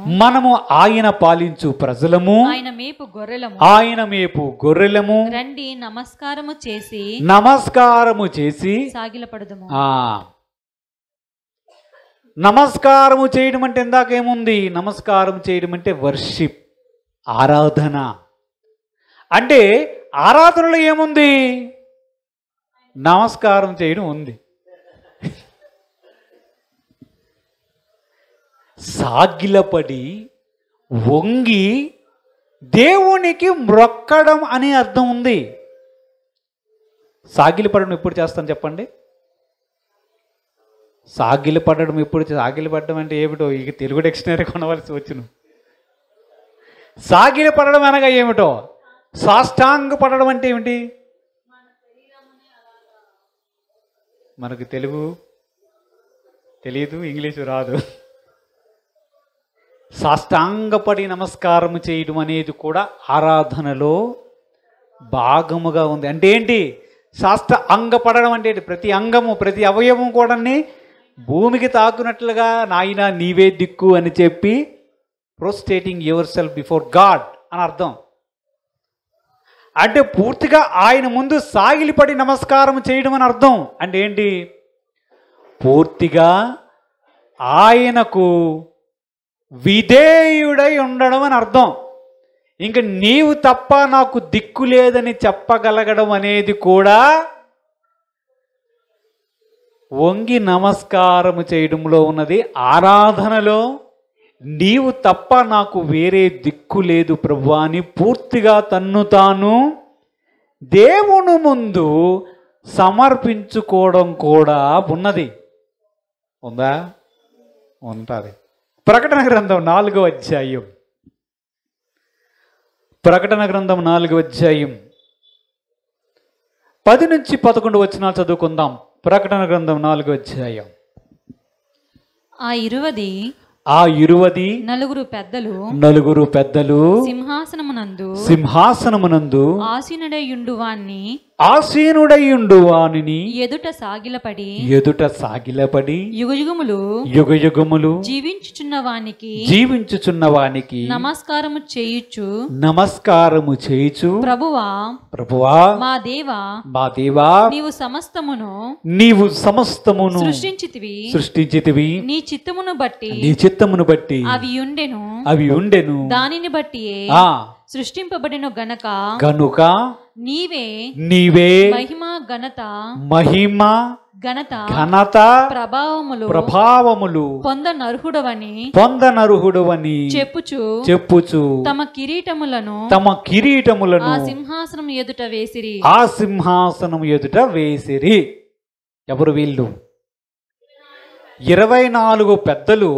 ఆయన మేపు గొర్రెలము, రండి నమస్కారము చేసి సాగిలపడదుము. నమస్కారము చేయడం అంటే ఇందాకేముంది? నమస్కారం చేయడం అంటే వర్షిప్, ఆరాధన. అంటే ఆరాధనలో ఏముంది? నమస్కారం చేయడం ఉంది. సాగిలపడి వంగి దేవునికి మ్రొక్కడం అనే అర్థం ఉంది. సాగిలపడడం ఎప్పుడు చేస్తాను చెప్పండి? సాగిలపడడం అంటే ఏమిటో ఇక తెలుగు డిక్షనరీ కొనవలసి వచ్చును. సాగిలపడడం అనగా ఏమిటో? సాష్టాంగ పడడం అంటే ఏమిటి? మనకు తెలుగు తెలియదు, ఇంగ్లీషు రాదు. సాష్టాంగపడి నమస్కారం చేయడం అనేది కూడా ఆరాధనలో భాగముగా ఉంది. అంటే ఏంటి? సాష్టాంగపడడం అంటే ఏంటి? ప్రతి అంగము, ప్రతి అవయవం కూడా భూమికి తాకునట్లుగా నాయన నీవే దిక్కు అని చెప్పి ప్రోస్టేటింగ్ యువర్ సెల్ఫ్ బిఫోర్ గాడ్ అని అర్థం. అంటే పూర్తిగా ఆయన ముందు సాగిలిపడి నమస్కారం చేయడం అని అర్థం. అంటే ఏంటి? పూర్తిగా ఆయనకు విధేయుడై ఉండడం అని అర్థం. ఇంక నీవు తప్ప నాకు దిక్కు లేదని చెప్పగలగడం అనేది కూడా వంగి నమస్కారము చేయడంలో ఉన్నది. ఆరాధనలో నీవు తప్ప నాకు వేరే దిక్కు లేదు ప్రభువా అని పూర్తిగా తన్ను తాను దేవుని ముందు సమర్పించుకోవడం కూడా ఉన్నది. ఉందా? ఉంటుంది. ప్రకటన గ్రంథం 4వ అధ్యాయం. ప్రకటన గ్రంథం 4వ అధ్యాయం 10 నుంచి 11 వచనాలు చదువుకుందాం. ప్రకటన గ్రంథం 4వ అధ్యాయం. ఆ 20 నలుగురు పెద్దలు సింహాసనమునందు ఆసీనుడైయుండు వానిని ఎదుట సాగిలపడి యుగయుగములు జీవించుచున్న వానికి నమస్కారము చేయుచు ప్రభువా మా దేవా నీవు సమస్తమును సృష్టించితివి నీ చిత్తమును బట్టి అవి ఉండెను దానిని బట్టి సృష్టింపబడిన గనుక నీవే మహిమ ఘనత ప్రభావములు పొందనర్హుడవని చెప్పుచు తమ కిరీటములను ఆ సింహాసనం ఎదుట వేసిరి. ఎవరు వీళ్ళు? 24 పెద్దలు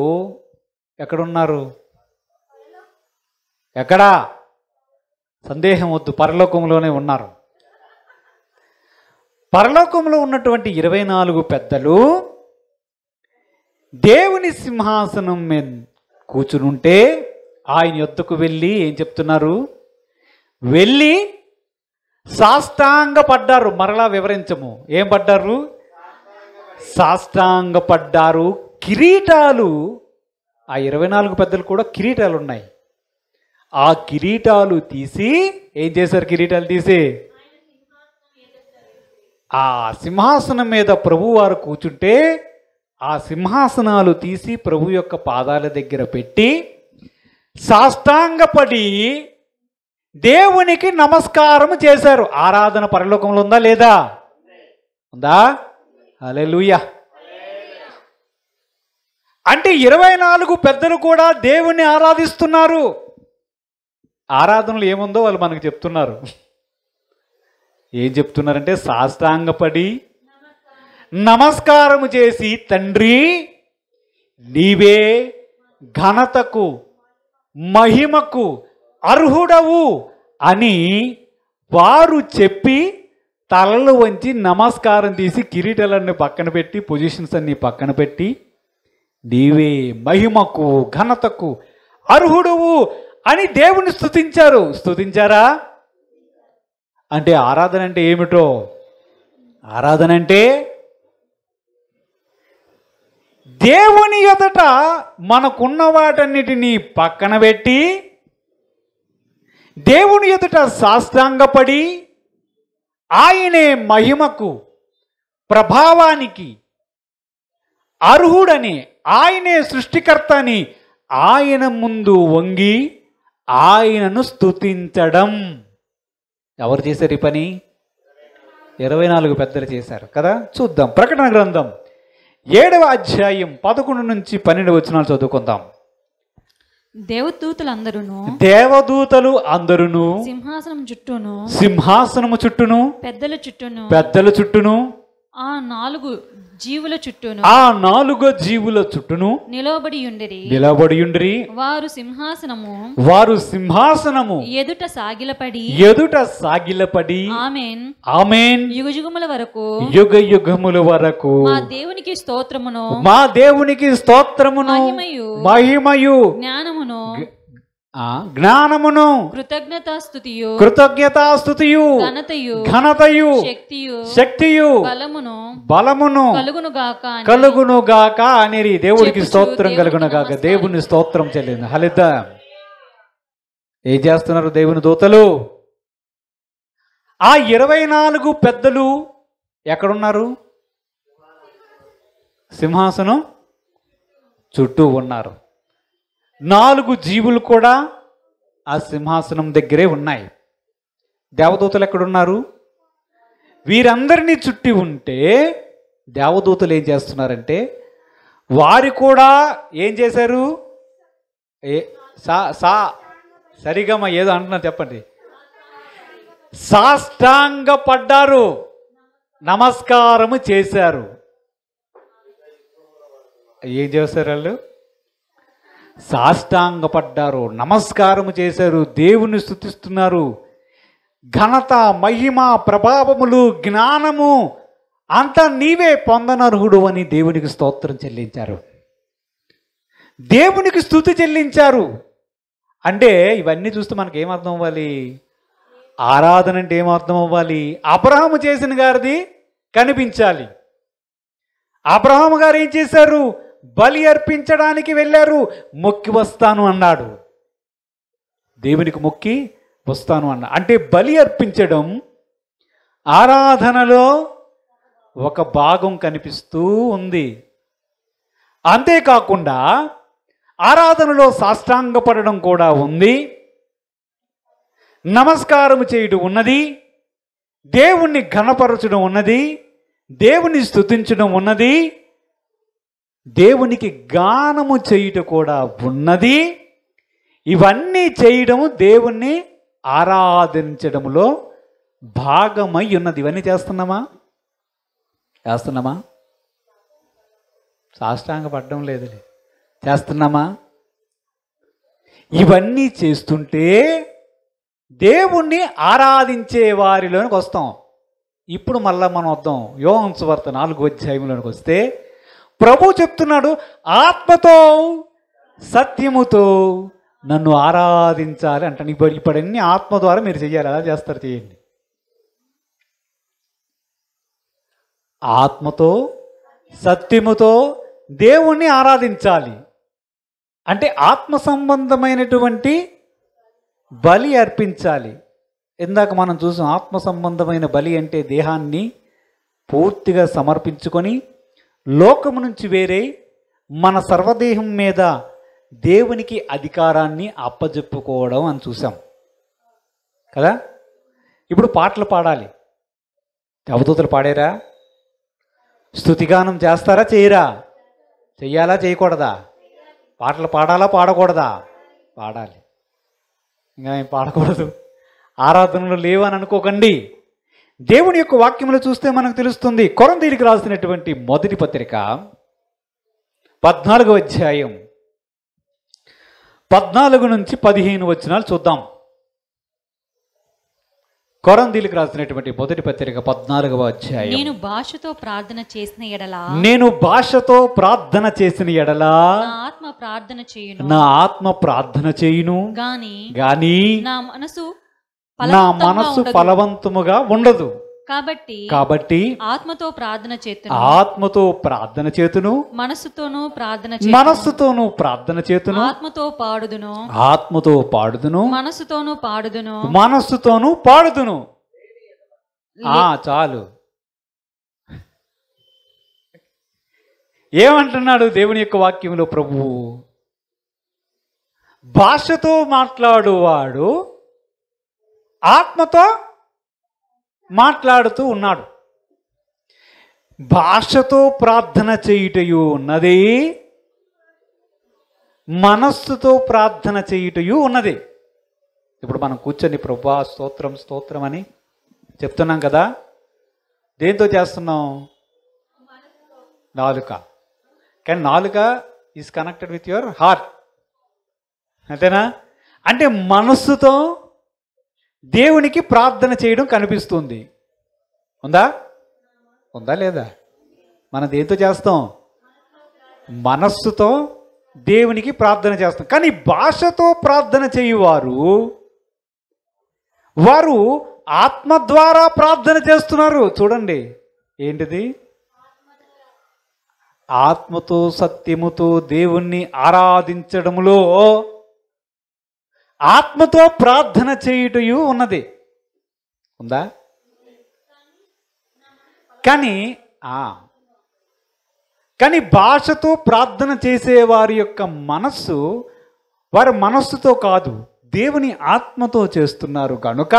ఎక్కడున్నారు? ఎక్కడా? సందేహం వద్దు, పరలోకంలోనే ఉన్నారు. పరలోకంలో ఉన్నటువంటి 24 పెద్దలు దేవుని సింహాసనం మీద కూర్చునుంటే ఆయన యొద్దకు వెళ్ళి ఏం చెప్తున్నారు? వెళ్ళి సాష్టాంగపడ్డారు. మరలా వివరించము. ఏం పడ్డారు? సాష్టాంగపడ్డారు. కిరీటాలు, ఆ 24 పెద్దలు కూడా కిరీటాలు ఉన్నాయి. ఆ కిరీటాలు తీసి ఏం చేశారు? కిరీటాలు తీసి ఆ సింహాసనం మీద ప్రభు వారు కూర్చుంటే ఆ సింహాసనాలు తీసి ప్రభు యొక్క పాదాల దగ్గర పెట్టి సాష్టాంగపడి దేవునికి నమస్కారం చేశారు. ఆరాధన పరలోకంలో ఉందా లేదా? ఉందా? హల్లెలూయా. అంటే 24 పెద్దలు కూడా దేవుణ్ణి ఆరాధిస్తున్నారు. ఆరాధనలు ఏముందో వాళ్ళు మనకు చెప్తున్నారు. ఏం చెప్తున్నారంటే సాష్టాంగపడి నమస్కారము చేసి తండ్రి నీవే ఘనతకు మహిమకు అర్హుడవు అని వారు చెప్పి తలలు వంచి నమస్కారం తీసి కిరీటాలన్నీ పక్కన పెట్టి పొజిషన్స్ అన్ని పక్కన పెట్టి నీవే మహిమకు ఘనతకు అర్హుడువు అని దేవుని స్తుతించారు. స్తుతించారా? అంటే ఆరాధన అంటే ఏమిటో? ఆరాధన అంటే దేవుని ఎదుట మనకున్న వాటన్నిటినీ పక్కన పెట్టి దేవుని ఎదుట సాష్టాంగపడి ఆయనే మహిమకు ప్రభావానికి అర్హుడని, ఆయనే సృష్టికర్త అని ఆయన ముందు వంగి ఆయనను స్తుతించడం. ఎవరు చేశారు ఈ పని? 24 పెద్దలు చేశారు కదా. చూద్దాం. ప్రకటన గ్రంథం 7వ అధ్యాయం 11 నుంచి 12 వచనాలు చదువుకుందాం. దేవదూతలు అందరును సింహాసనము చుట్టూను పెద్దల చుట్టూను ఆ 4 జీవుల చుట్టూను ఆ 4 జీవుల చుట్టూను నిలబడి ఉండిరి. వారు సింహాసనము ఎదుట సాగిలపడి ఆమేన్ యుగయుగముల వరకు యుగ యుగముల వరకు మా దేవునికి స్తోత్రమును మహిమయు జ్ఞానమును కృతజ్ఞతాస్తుతియు ఘనతయు శక్తియు బలమును కలుగును గాక అని దేవుడికి స్తోత్రం కలుగును గాక. దేవుని స్తోత్రం చెల్లింది. హల్లెలూయా. ఏం చేస్తున్నారు దేవుని దూతలు? ఆ 24 పెద్దలు ఎక్కడున్నారు? సింహాసనం చుట్టూ ఉన్నారు. 4 జీవులు కూడా ఆ సింహాసనం దగ్గరే ఉన్నాయి. దేవదూతలు ఎక్కడున్నారు? వీరందరినీ చుట్టి ఉంటే దేవదూతలు ఏం చేస్తున్నారంటే వారు కూడా ఏం చేశారు? సరిగమ ఏదో అంటున్నారు చెప్పండి. సాష్టాంగ పడ్డారు, నమస్కారము చేశారు. ఏం చేశారు వాళ్ళు? సాష్టాంగపడ్డారు, నమస్కారము చేశారు, దేవుని స్తుతిస్తున్నారు. ఘనత, మహిమ, ప్రభావములు, జ్ఞానము అంతా నీవే పొందనర్హుడు అని దేవునికి స్తోత్రం చెల్లించారు. దేవునికి స్తుతి చెల్లించారు. అంటే ఇవన్నీ చూస్తే మనకి ఏమర్థం అవ్వాలి? ఆరాధన అంటే ఏమర్థం అవ్వాలి? అబ్రహాము చేసిన గారిది కనిపించాలి. అబ్రహాము గారు ఏం చేశారు? బలి అర్పించడానికి వెళ్ళారు. మొక్కి వస్తాను అన్నాడు. దేవునికి మొక్కి వస్తాను అన్నాడు. అంటే బలి అర్పించడం ఆరాధనలో ఒక భాగం కనిపిస్తూ ఉంది. అంతేకాకుండా ఆరాధనలో సాష్టాంగపడడం కూడా ఉంది, నమస్కారం చేయడం ఉన్నది, దేవుణ్ణి ఘనపరచడం ఉన్నది, దేవుని స్తుతించడం ఉన్నది, దేవునికి గానము చేయుట కూడా ఉన్నది. ఇవన్నీ చేయడము దేవుణ్ణి ఆరాధించడంలో భాగమై ఉన్నది. ఇవన్నీ చేస్తున్నామా? సాష్టాంగ పడడం లేదు. చేస్తున్నామా? ఇవన్నీ చేస్తుంటే దేవుణ్ణి ఆరాధించే వారిలోనికి వస్తాం. ఇప్పుడు మళ్ళా మనం వద్దాం యోహాను సువార్త 4వ అధ్యాయంలోనికి వస్తే ప్రభు చెప్తున్నాడు, ఆత్మతో సత్యముతో నన్ను ఆరాధించాలి అంటాను. ఇప్పుడన్నీ ఆత్మ ద్వారా మీరు చెయ్యాలి. ఎలా చేస్తారు? చేయండి. ఆత్మతో సత్యముతో దేవుణ్ణి ఆరాధించాలి అంటే ఆత్మ సంబంధమైనటువంటి బలి అర్పించాలి. ఇందాక మనం చూసాం, ఆత్మ సంబంధమైన బలి అంటే దేహాన్ని పూర్తిగా సమర్పించుకొని లోకము నుంచి వేరే మన సర్వదేహం మీద దేవునికి అధికారాన్ని అప్పజెప్పుకోవడం అని చూసాం కదా. ఇప్పుడు పాటలు పాడాలి. దేవదూతలు పాడారా? స్తుతిగానం చేస్తారా? చేయరా? చెయ్యాలా? చేయకూడదా? పాటలు పాడాలా? పాడకూడదా? పాడాలి. ఇంకా ఏం పాడకూడదు, ఆరాధనలు లేవని అనుకోకండి. దేవుని యొక్క వాక్యములు చూస్తే మనకు తెలుస్తుంది. కొరింథీయులకు రాసినటువంటి మొదటి పత్రిక 14వ అధ్యాయం 14 నుంచి 15 వచనాలు చూద్దాం. కొరింథీయులకు రాసినటువంటి మొదటి పత్రిక 14వ అధ్యాయం. నేను భాషతో ప్రార్థన చేసిన ఎడలా నా ఆత్మ ప్రార్థన చేయును గాని నా మనసు ఫలవంతముగా ఉండదు. కాబట్టి ఆత్మతో ప్రార్థన చేతును మనస్సుతోనూ ప్రార్థన చేతును ఆత్మతో పాడుదును మనస్సుతోనూ పాడుదును. చాలు. ఏమంటున్నాడు దేవుని యొక్క వాక్యంలో ప్రభువు? భాషతో మాట్లాడువాడు ఆత్మతో మాట్లాడుతూ ఉన్నాడు. భాషతో ప్రార్థన చేయుటయు ఉన్నది, మనస్సుతో ప్రార్థన చేయుటయు ఉన్నది. ఇప్పుడు మనం కూర్చొని ప్రభువా స్తోత్రం స్తోత్రం అని చెప్తున్నాం కదా. దేంతో చేస్తున్నాం? నాలుక. కానీ నాలుక is connected with your heart, అంతేనా? అంటే మనస్సుతో దేవునికి ప్రార్థన చేయడం కనిపిస్తుంది. ఉందా? ఉందా లేదా? మనం దేంతో చేస్తాం? మనస్సుతో దేవునికి ప్రార్థన చేస్తాం. కానీ భాషతో ప్రార్థన చేయువారు వారు ఆత్మ ద్వారా ప్రార్థన చేస్తున్నారు. చూడండి, ఏంటిది? ఆత్మతో సత్యముతో దేవుణ్ణి ఆరాధించడంలో ఆత్మతో ప్రార్థన చేయుటయు ఉన్నది. ఉందా? కానీ భాషతో ప్రార్థన చేసేవారి యొక్క మనస్సు వారి మనస్సుతో కాదు, దేవుని ఆత్మతో చేస్తున్నారు కనుక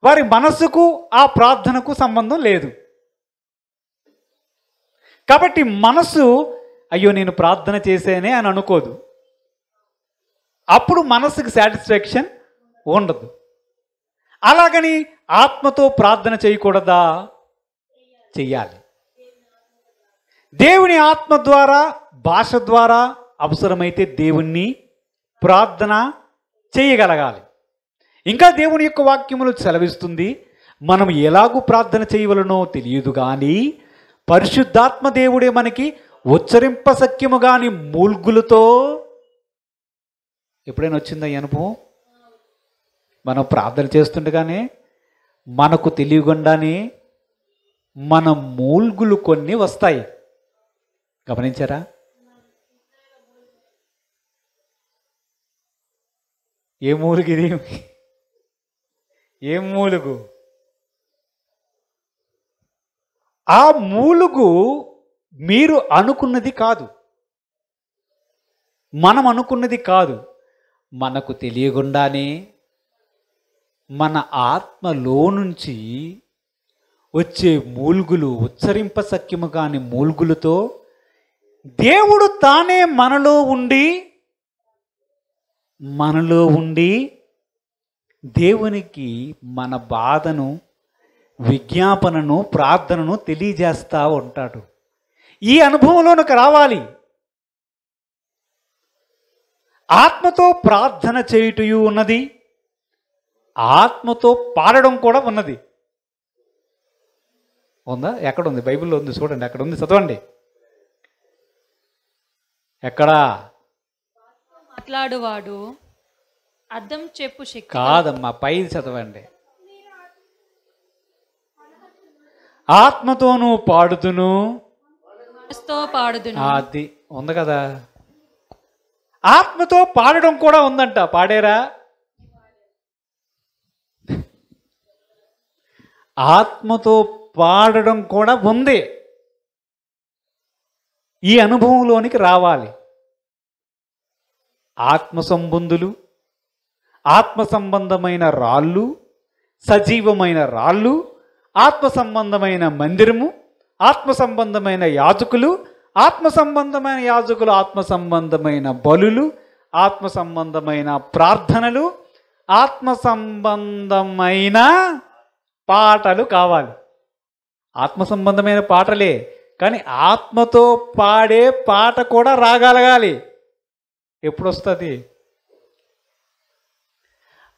వారి మనస్సుకు ఆ ప్రార్థనకు సంబంధం లేదు. కాబట్టి మనస్సు అయ్యో నేను ప్రార్థన చేసేనే అని అనుకోదు. అప్పుడు మనస్సుకి సాటిస్ఫాక్షన్ ఉండదు. అలాగని ఆత్మతో ప్రార్థన చేయకూడదా? చెయ్యాలి. దేవుని ఆత్మ ద్వారా, భాష ద్వారా అవసరమైతే దేవుణ్ణి ప్రార్థన చేయగలగాలి. ఇంకా దేవుని యొక్క వాక్యములు సెలవిస్తుంది, మనం ఎలాగూ ప్రార్థన చేయవలనో తెలియదు కానీ పరిశుద్ధాత్మ దేవుడే మనకి ఉచ్చరింప సఖ్యము కాని మూల్గులతో. ఎప్పుడైనా వచ్చిందా ఈ అనుభవం? మనం ప్రార్థన చేస్తుండగానే మనకు తెలియకుండానే మన మూల్గులు కొన్ని వస్తాయి. గమనించారా? ఏ మూలుగు ఇది? ఏం మూలుగు? ఆ మూలుగు మీరు అనుకున్నది కాదు, మనం అనుకున్నది కాదు. మనకు తెలియకుండానే మన ఆత్మలో నుంచి వచ్చే మూల్గులు, ఉచ్చరింప సఖ్యము కాని మూల్గులతో దేవుడు తానే మనలో ఉండి దేవునికి మన బాధను, విజ్ఞాపనను, ప్రార్థనను తెలియజేస్తూ ఉంటాడు. ఈ అనుభవంలోనికి రావాలి. ఆత్మతో ప్రార్థన చేయుటయు ఉన్నది, ఆత్మతో పాడడం కూడా ఉన్నది. ఉందా? ఎక్కడుంది? బైబిల్లో ఉంది, చూడండి. అక్కడ ఉంది, చదవండి. ఎక్కడా? మాట్లాడువాడు అర్థం చెప్పు శక్తి కాదమ్మా, పై చదవండి. ఆత్మతోనూ పాడుదును, అది ఉంది కదా. ఆత్మతో పాడడం కూడా ఉందంట. పాడారా? ఆత్మతో పాడడం కూడా ఉంది. ఈ అనుభవంలోనికి రావాలి. ఆత్మ సంబంధులు, ఆత్మ సంబంధమైన రాళ్ళు, సజీవమైన రాళ్ళు, ఆత్మ సంబంధమైన మందిరము, ఆత్మ సంబంధమైన యాజకులు, ఆత్మ సంబంధమైన యాజకులు, ఆత్మ సంబంధమైన బలులు, ఆత్మ సంబంధమైన ప్రార్థనలు, ఆత్మ సంబంధమైన పాటలు కావాలి. ఆత్మ సంబంధమైన పాటలే, కానీ ఆత్మతో పాడే పాట కూడా రాగలగాలి. ఎప్పుడు వస్తుంది?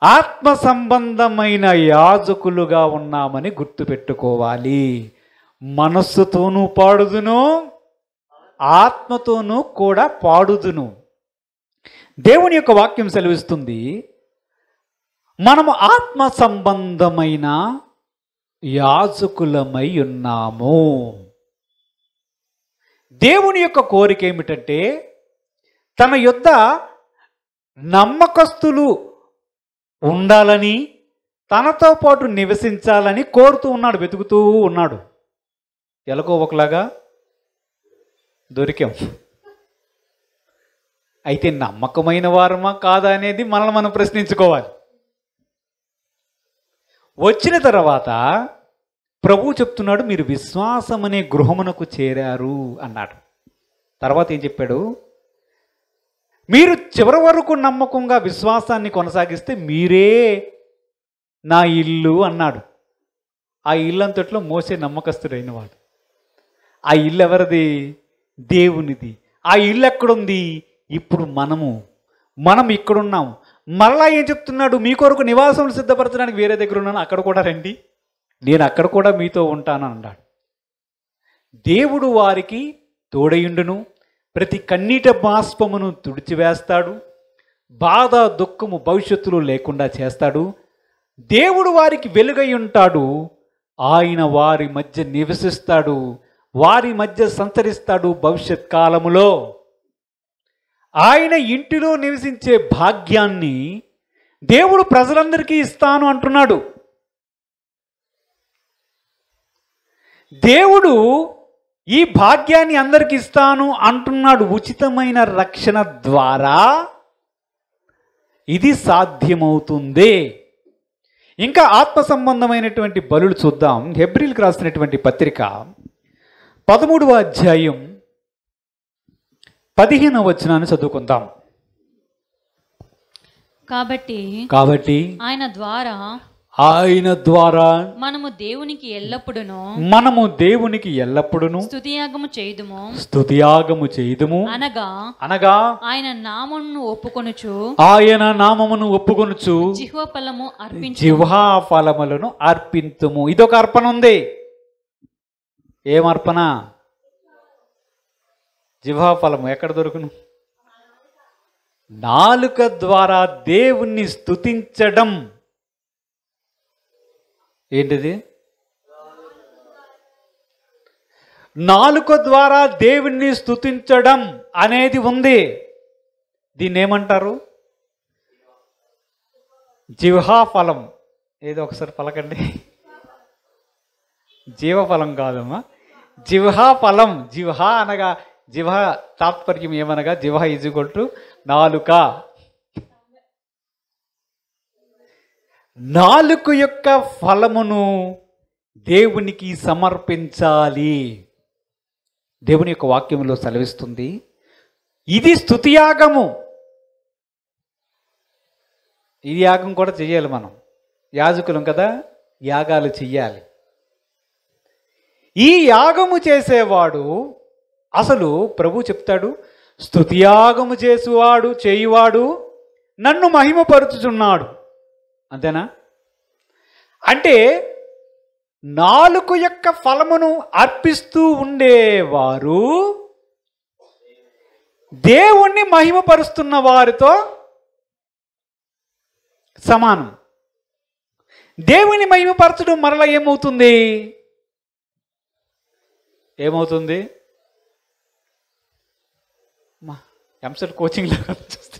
ఆత్మ సంబంధమైన యాజకులుగా ఉన్నామని గుర్తుపెట్టుకోవాలి. మనస్సుతోనూ పాడుదును, ఆత్మతోనూ కూడా పాడుదును. దేవుని యొక్క వాక్యం సెలవిస్తుంది, మనము ఆత్మ సంబంధమైన యాజకులమై ఉన్నాము. దేవుని యొక్క కోరిక ఏమిటంటే తన యొద్ద నమ్మకస్తులు ఉండాలని, తనతో పాటు నివసించాలని కోరుతూ ఉన్నాడు, వెతుకుతూ ఉన్నాడు. ఎలాగో ఒకలాగా దొరికాం. అయితే నమ్మకమైన వారమా కాదా అనేది మనల్ని మనం ప్రశ్నించుకోవాలి. వచ్చిన తర్వాత ప్రభువు చెప్తున్నాడు, మీరు విశ్వాసం అనే గృహమునకు చేరారు అన్నాడు. తర్వాత ఏం చెప్పాడు? మీరు చివరి వరకు నమ్మకంగా విశ్వాసాన్ని కొనసాగిస్తే మీరే నా ఇల్లు అన్నాడు. ఆ ఇల్లు అంతట్లో మోసే నమ్మకస్తుడైన వాడు. ఆ ఇల్లు ఎవరిది? దేవునిది. ఆ ఇల్లు ఎక్కడుంది? ఇప్పుడు మనం ఇక్కడున్నాం. మరలా ఏం చెప్తున్నాడు? మీ కొరకు నివాసం సిద్ధపరచడానికి వేరే దగ్గర ఉన్నాను, అక్కడ కూడా రండి, నేను అక్కడ కూడా మీతో ఉంటాను అన్నాడు. దేవుడు వారికి తోడయుండును, ప్రతి కన్నీట బాష్పమును తుడిచివేస్తాడు, బాధ దుఃఖము భవిష్యత్తులో లేకుండా చేస్తాడు. దేవుడు వారికి వెలుగై ఉంటాడు, ఆయన వారి మధ్య నివసిస్తాడు, వారి మధ్య సంచరిస్తాడు. భవిష్యత్ కాలములో ఆయన ఇంటిలో నివసించే భాగ్యాన్ని దేవుడు ప్రజలందరికీ ఇస్తాను అంటున్నాడు. దేవుడు ఈ భాగ్యాన్ని అందరికి ఇస్తాను అంటున్నాడు. ఉచితమైన రక్షణ ద్వారా ఇది సాధ్యమవుతుంది. ఇంకా ఆత్మ సంబంధమైనటువంటి బలులు చూద్దాం. హెబ్రీలకు రాసినటువంటి పత్రిక 13వ అధ్యాయం 15వ వచనాన్ని చదువుకుందాం. కాబట్టి ఆయన ద్వారా మనము దేవునికి ఎల్లప్పుడును స్తుతియాగము చేయుదుము అనగా ఆయన నామమును ఒప్పుకొనుచు జిహ్వా ఫలములను అర్పింతుము. ఇదొక అర్పణ ఉంది. ఏం అర్పణ? జిహ్వా ఫలము. ఎక్కడ దొరుకును? నాలుక ద్వారా దేవుణ్ణి స్తుతించడం. ఏంటిది? నాలుక ద్వారా దేవుణ్ణి స్తుతించడం అనేది ఉంది. దీన్ని ఏమంటారు? జిహ్వా ఫలం. ఏదో ఒకసారి పలకండి. జీవఫలం కాదమ్మా, జిహ్వా ఫలం. జిహ్వా అనగా జిహ్వా తాత్పర్యం ఏమనగా జిహ్వా = నాలుక. నాలుక యొక్క ఫలమును దేవునికి సమర్పించాలి. దేవుని యొక్క వాక్యంలో సెలవిస్తుంది. ఇది స్తుతియాగము. ఈ యాగం కూడా చెయ్యాలి. మనం యాజకులం కదా, యాగాలు చెయ్యాలి. ఈ యాగము చేసేవాడు అసలు ప్రభు చెప్తాడు, స్తుతియాగము చేయువాడు నన్ను మహిమపరుచుచున్నాడు. అంతేనా? అంటే నాలుక యొక్క ఫలమును అర్పిస్తూ ఉండేవారు దేవుణ్ణి మహిమపరుస్తున్న వారితో సమానం. దేవుని మహిమపరచడం మరలా ఏమవుతుంది? ఎంసెట్ కోచింగ్ లాగా చూస్తే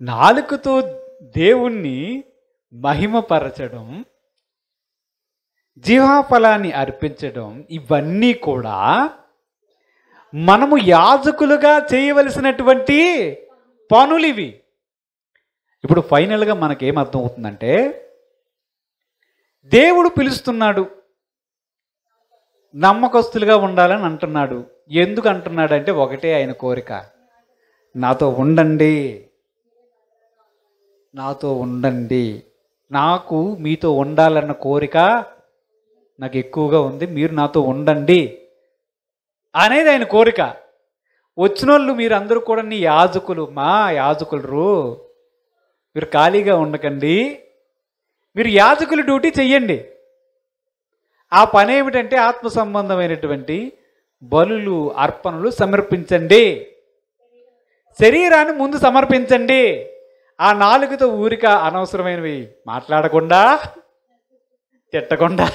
నాలుకతో దేవుణ్ణి మహిమపరచడం, జీవాఫలాన్ని అర్పించడం, ఇవన్నీ కూడా మనము యాజకులుగా చేయవలసినటువంటి పనులు ఇవి. ఇప్పుడు ఫైనల్గా మనకేం అర్థం అవుతుందంటే, దేవుడు పిలుస్తున్నాడు, నమ్మకస్తులుగా ఉండాలని అంటున్నాడు. ఎందుకు అంటున్నాడంటే ఒకటే ఆయన కోరిక, నాతో ఉండండి, నాకు మీతో ఉండాలన్న కోరిక నాకు ఎక్కువగా ఉంది, మీరు నాతో ఉండండి అనేది ఆయన కోరిక. వచ్చిన వాళ్ళు మీరందరూ కూడా నీ యాజకులు, మా యాజకులు, మీరు ఖాళీగా ఉండకండి, మీరు యాజకుల డ్యూటీ చెయ్యండి. ఆ పని ఏమిటంటే ఆత్మ సంబంధమైనటువంటి బలులు, అర్పణలు సమర్పించండి. శరీరాన్ని ముందు సమర్పించండి. ఆ నాలుగుతో ఊరిక అనవసరమైనవి మాట్లాడకుండా, తిట్టకుండా,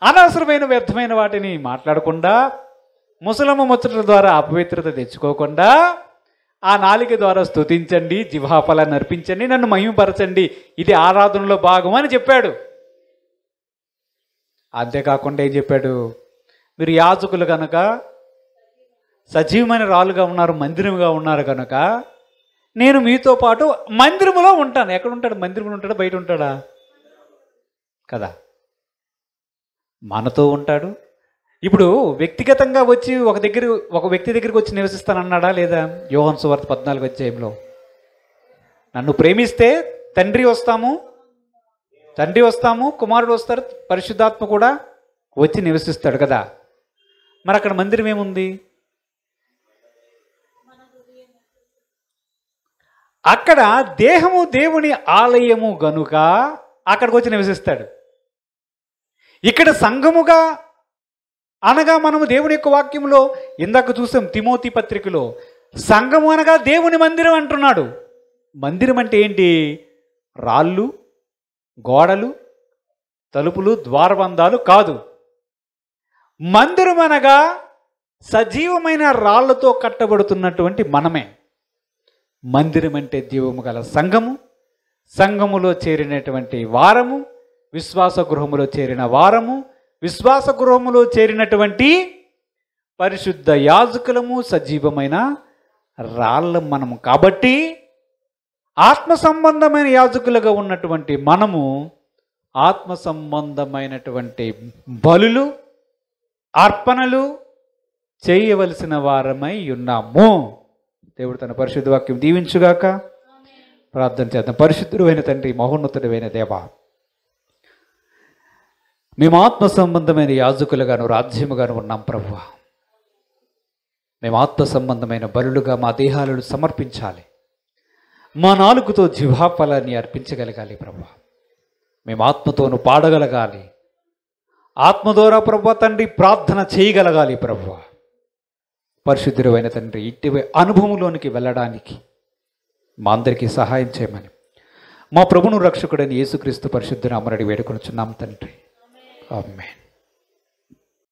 అనవసరమైన వ్యర్థమైన వాటిని మాట్లాడకుండా, ముసలమ్మ ముచ్చట్ల ద్వారా అపవిత్రత తెచ్చుకోకుండా ఆ నాలుక ద్వారా స్తుతించండి, జిహ్వాఫలాన్ని అర్పించండి, నన్ను మహిమపరచండి, ఇది ఆరాధనలో భాగం అని చెప్పాడు. అంతేకాకుండా ఏం చెప్పాడు? మీరు యాజకులు కనుక సజీవమైన రాళ్ళుగా ఉన్నారు, మందిరముగా ఉన్నారు కనుక నేను మీతో పాటు మందిరములో ఉంటాను. ఎక్కడ ఉంటాడు? మందిరంలో ఉంటాడా, బయట ఉంటాడా? కదా, మనతో ఉంటాడు. ఇప్పుడు వ్యక్తిగతంగా వచ్చి ఒక వ్యక్తి దగ్గరికి వచ్చి నివసిస్తానన్నాడా లేదా? యోహాను సువార్త 14వ అధ్యాయంలో నన్ను ప్రేమిస్తే తండ్రి వస్తాము, కుమారుడు వస్తారు, పరిశుద్ధాత్మ కూడా వచ్చి నివసిస్తాడు కదా. మరి అక్కడ మందిరం ఏముంది? అక్కడ దేహము దేవుని ఆలయము గనుక అక్కడికి వచ్చి నివసిస్తాడు. ఇక్కడ సంఘముగా అనగా మనము దేవుని యొక్క వాక్యంలో ఇందాక చూసాం తిమోతి పత్రికలో, సంఘము అనగా దేవుని మందిరం అంటున్నాడు. మందిరం అంటే ఏంటి? రాళ్ళు, గోడలు, తలుపులు, ద్వారబంధాలు కాదు. మందిరం అనగా సజీవమైన రాళ్లతో కట్టబడుతున్నటువంటి మనమే. మందిరం అంటే జీవము గల సంఘము, సంఘములో చేరినటువంటి వారము, విశ్వాస గృహములో చేరిన వారము, విశ్వాస గృహములో చేరినటువంటి పరిశుద్ధ యాజకులము, సజీవమైన రాళ్ళం మనము. కాబట్టి ఆత్మ సంబంధమైన యాజకులుగా ఉన్నటువంటి మనము ఆత్మ సంబంధమైనటువంటి బలులు, అర్పణలు చేయవలసిన వారమై ఉన్నాము. దేవుడు తన పరిశుద్ధ వాక్యం దీవించుగాక. ప్రార్థన చేద్దాం. పరిశుద్ధుడైన తండ్రి, మహోన్నతుడైన దేవా, మేము ఆత్మ సంబంధమైన యాజకులుగాను రాజ్యముగాను ఉన్నాం ప్రభువా. మేము ఆత్మ సంబంధమైన బలులుగా మా దేహాలను సమర్పించాలి. మా నాలుగుతో జీవాఫలాన్ని అర్పించగలగాలి ప్రభువా. మేము ఆత్మతోను పాడగలగాలి. ఆత్మ ద్వారా ప్రభువా తండ్రి ప్రార్థన చేయగలగాలి ప్రభువా. పరిశుద్ధుడైన తండ్రి, ఇట్టి అనుభవంలోనికి వెళ్ళడానికి మా అందరికీ సహాయం చేయమని మా ప్రభువును రక్షకుడైన యేసుక్రీస్తు పరిశుద్ధ నామమున వేడుకొనుచున్నాం తండ్రి. ఆమేన్.